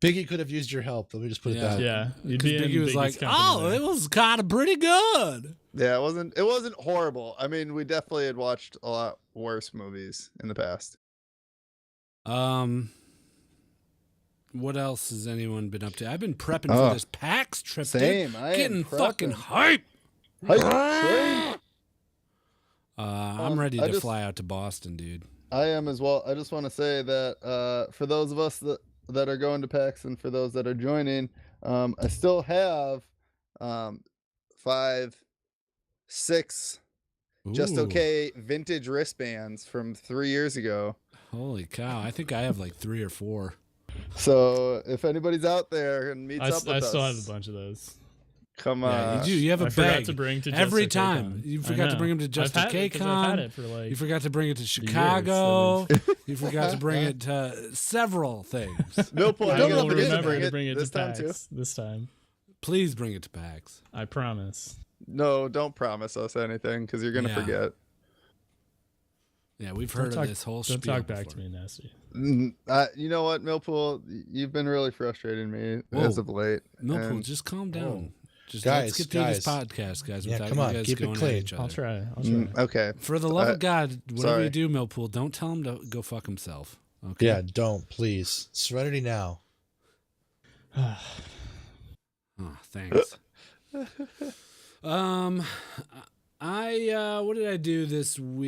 Biggie could have used your help. Let me just put it Yeah. that way. Yeah, you'd be in Biggie was Biggie's like, company "Oh, there. it was kind of pretty good." Yeah, it wasn't horrible. I mean, we definitely had watched a lot worse movies in the past. What else has anyone been up to? I've been prepping Oh, for this PAX trip, same. dude. I am Getting fucking prepping. hype. Hype. I'm ready I to just- fly out to Boston, dude. I am as well. I just want to say that for those of us that are going to PAX and for those that are joining, I still have 5, 6 Just Ooh, Okay vintage wristbands from 3 years ago. Holy cow! I think I have like 3 or 4. So if anybody's out there and meets up with I us, still have a bunch of those. come Yeah, on. you do. You have a I forgot bag to bring to every Just Okay time. Con. You I forgot to know. bring them to Just I've had Okay it 'cause I've had Con. it for like You forgot to bring it to years, Chicago. at You forgot to bring it to several things. No point. I You're will gonna forget remember to bring it this to time PAX this time. Please bring it to PAX. I promise. No, don't promise us anything because you're gonna Yeah. forget. Yeah, we've Don't heard talk, of this whole Don't spiel talk back before. to me, Nasty. You know what, Millpool? You've been really frustrating me as Whoa. of late. Millpool, and- just calm down. Just Guys, let's get through this guys. podcast, guys, Yeah, without come you on, guys keep it going clean. at each other. I'll try. I'll try. Okay. For the love of God, whatever sorry. you do, Millpool, don't tell him to go fuck himself. Okay. Yeah, don't please. Serenity now. Oh, thanks. What did I do this week?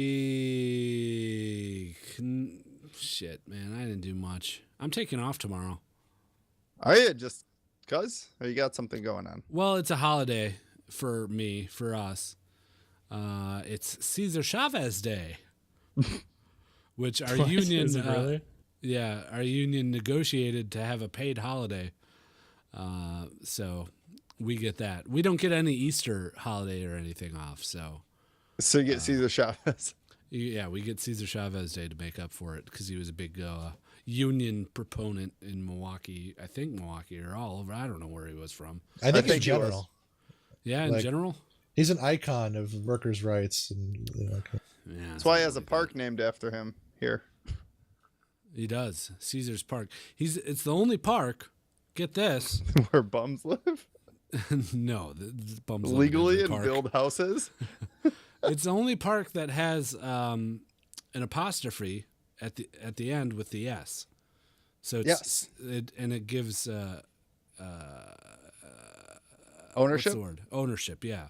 Shit, man, I didn't do much. I'm taking off tomorrow. Are you just cuz? Or you got something going on? Well, it's a holiday for me, for us. It's Cesar Chavez Day, which our What? union, Is it really? yeah, our union negotiated to have a paid holiday. So we get that. We don't get any Easter holiday or anything off. So So you get Cesar Chavez. yeah, we get Cesar Chavez Day to make up for it because he was a big union proponent in Milwaukee. I think Milwaukee or all over. I don't know where he was from. I think in think he was. general. Yeah, in Like- general. He's an icon of workers' rights, and Yeah, That's why he has a something like park named after him here. that. He does. Caesar's Park. It's the only park. Get this. Where bums live No, the bums live in legally every and park. build houses. It's the only park that has an apostrophe at the end with the S. So it's, Yes. it gives Ownership. what's the word? Ownership, yeah.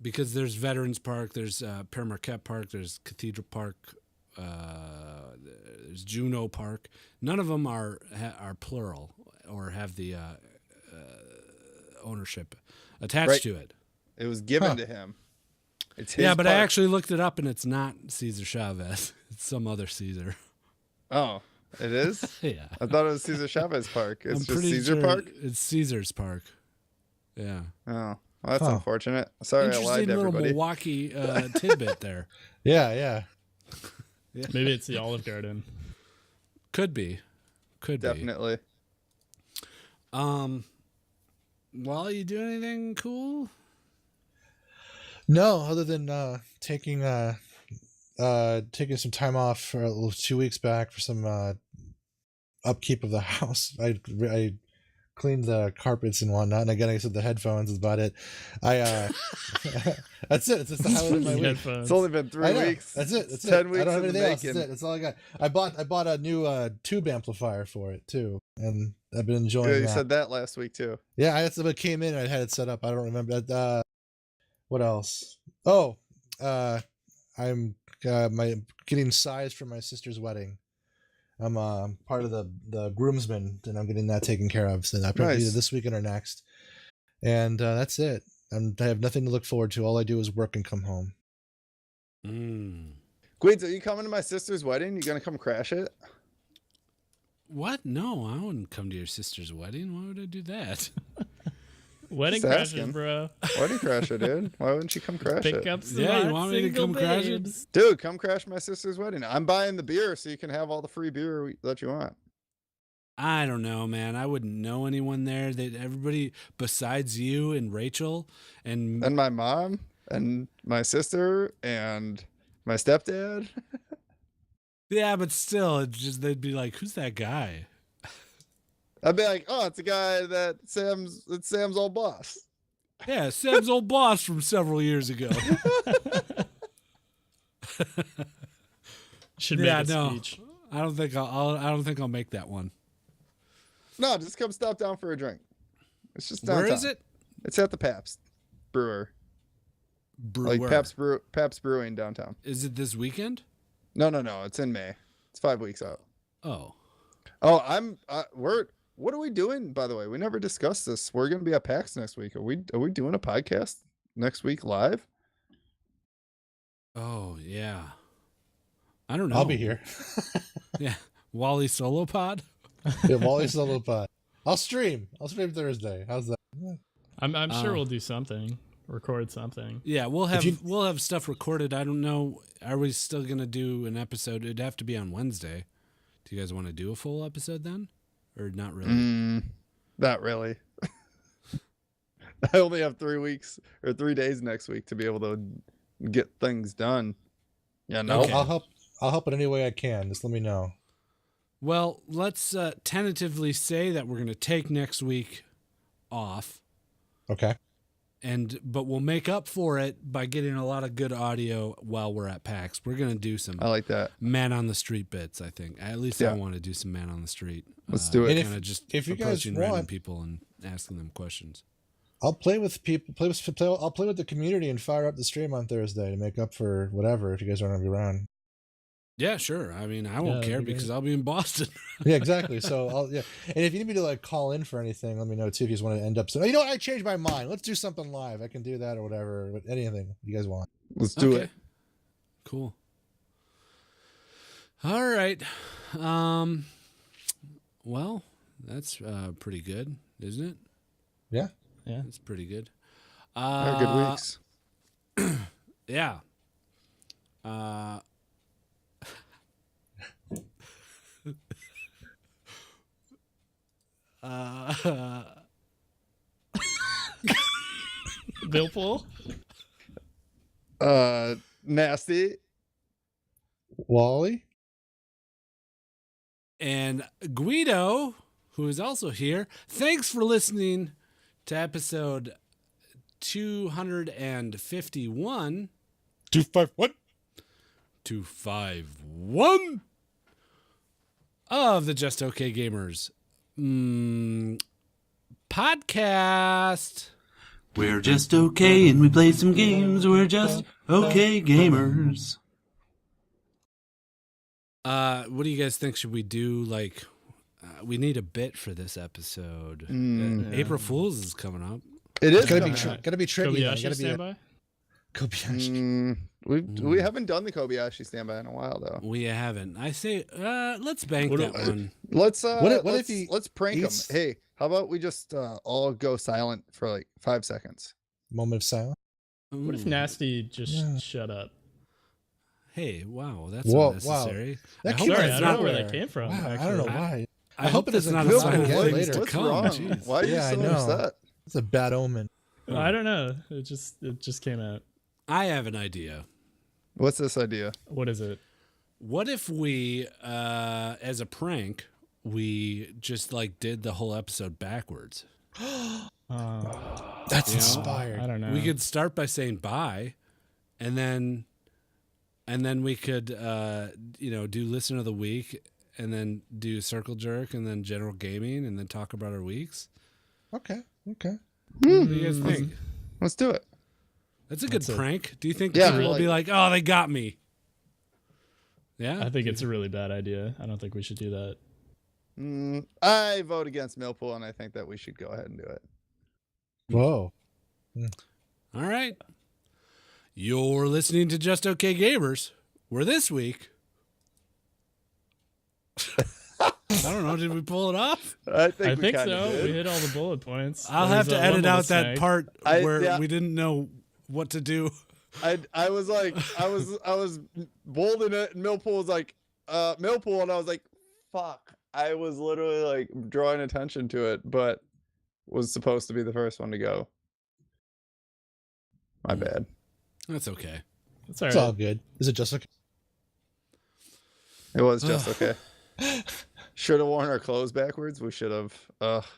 Because there's Veterans Park, there's Pere Marquette Park, there's Cathedral Park, there's Juneau Park. None of them are plural or have the ownership attached Right. to it. It was given to him. It's his Yeah, but I park. actually looked it up, and it's not Cesar Chavez. It's some other Caesar. Oh, it is. Yeah, I thought it was Cesar Chavez Park. It's I'm just pretty Caesar sure Park. It's Caesar's Park. Yeah, Oh, well, that's Huh. unfortunate. Sorry, I lied interesting to little everybody. Milwaukee tidbit there. yeah. Maybe it's the Olive Garden. Could be. Definitely. Well, you do anything cool? No, other than taking some time off for 2 weeks back for some upkeep of the house. I cleaned the carpets and whatnot, and again, I said the headphones is about it. That's it. It's just the highlight of my week. Headphones. It's only been I 3 know. weeks. That's it. That's 10 it. weeks I don't have in the anything else. That's making. it. That's all I got. I bought a new tube amplifier for it too, and I've been enjoying Good, you that. said that last week too. Yeah, I it came in and I had it set up. I don't remember that. What else? Oh, I'm getting size for my sister's wedding. I'm part of the groomsmen, and I'm getting that taken care of. So I probably Nice. either this weekend or next. And that's it. I have nothing to look forward to. All I do is work and come home. Queens, are you coming to my sister's wedding? You gonna come crash it? What? No, I wouldn't come to your sister's wedding. Why would I do that? Wedding Just crashes, asking. bro. Wedding crash it, dude. Why wouldn't you come crash Pick it? up some Yeah, you hot want me to single come crash it? babes. Dude, come crash my sister's wedding. I'm buying the beer so you can have all the free beer that you want. I don't know, man. I wouldn't know anyone there. That everybody besides you and Rachel and And my mom and my sister and my stepdad. yeah, but still, it's just they'd be like, "Who's that guy?" I'd be like, oh, it's a guy that it's Sam's old boss. Yeah, Sam's old boss from several years ago. Should make a speech. I don't think I'll make that one. No, just come stop down for a drink. It's just downtown. Where is it? It's at the Pabst Brewer. Brewer. Like Pabst Brewing downtown. Is it this weekend? No. It's in May. It's 5 weeks out. Oh. Oh, what are we doing, by the way? We never discussed this. We're going to be at PAX next week. Are we doing a podcast next week live? Oh, yeah. I don't know. I'll be here. Yeah. Wally solo pod? Yeah, Wally solo pod. I'll stream Thursday. How's that? I'm sure we'll do something. Record something. Yeah, we'll have stuff recorded. I don't know. Are we still going to do an episode? It'd have to be on Wednesday. Do you guys want to do a full episode then? Or not really? Not really. I only have 3 weeks or 3 days next week to be able to get things done. Yeah, no. Okay. I'll help in any way I can. Just let me know. Well, let's tentatively say that we're going to take next week off. Okay. But we'll make up for it by getting a lot of good audio while we're at PAX. We're going to do some I like that. man on the street bits, I think. At least I want to do some man on the street. Let's do it. Kind of just if you guys approaching random want, people and asking them questions. I'll play with people. I'll play with the community and fire up the stream on Thursday to make up for whatever if you guys aren't going to be around. Yeah, sure. I mean, I won't care because I'll be in Boston. Yeah, exactly. So and if you need me to like call in for anything, let me know too. If you just want to end up, you know what? I changed my mind. Let's do something live. I can do that or whatever. Anything you guys want. Let's do it. Cool. All right. Well, that's pretty good, isn't it? Yeah. Yeah. It's pretty good. They're good weeks. Yeah. Billpool? Nasty. Wally? And Guido, who is also here, thanks for listening to episode 251. 251? 251 of the Just Okay Gamers podcast. We're just okay and we play some games. We're just okay gamers. What do you guys think? Should we do like we need a bit for this episode? April Fool's is coming up. It is Gotta be tricky. Kobayashi Gotta be standby? Kobayashi. We haven't done the Kobayashi standby in a while though. We haven't. I say let's bank that one. Let's let's prank them. Hey, how about we just all go silent for like 5 seconds? Moment of silence. What if Nasty just shut up? Hey, wow, that's Whoa, unnecessary. That I came hope Sorry, it's I don't know not where where- that came from. Wow, I actually. don't know why. I hope it it's doesn't not a come sign of again things later. to What's come. wrong? Jeez. Why are you Yeah, I so know. upset? It's a bad omen. I don't know. It just came out. I have an idea. What's this idea? What is it? What if we, as a prank, we just like did the whole episode backwards? That's You know? inspired. I don't know. We could start by saying bye, and then we could, do listener of the week, and then do circle jerk, and then general gaming, and then talk about our weeks. Okay. What do you guys think? Let's do it. That's a good That's it. prank. Do you think Yeah, people will be like, "Oh, they got me"? Yeah, I think it's a really bad idea. I don't think we should do that. I vote against Millpool, and I think that we should go ahead and do it. Whoa. All right. You're listening to Just Okay Gamers, where this week, I don't know, did we pull it off? I I we think kinda so. did. We hit all the bullet points. I'll There's have to one edit little out that snag. part I- where yeah. we didn't know what to do. I was like, I was bolding it, and Millpool was like, Millpool, and I was like, fuck. I was literally like drawing attention to it, but was supposed to be the first one to go. My bad. That's okay. It's all It's right. all good. Is it just okay? It was just okay. Should have worn our clothes backwards. We should have.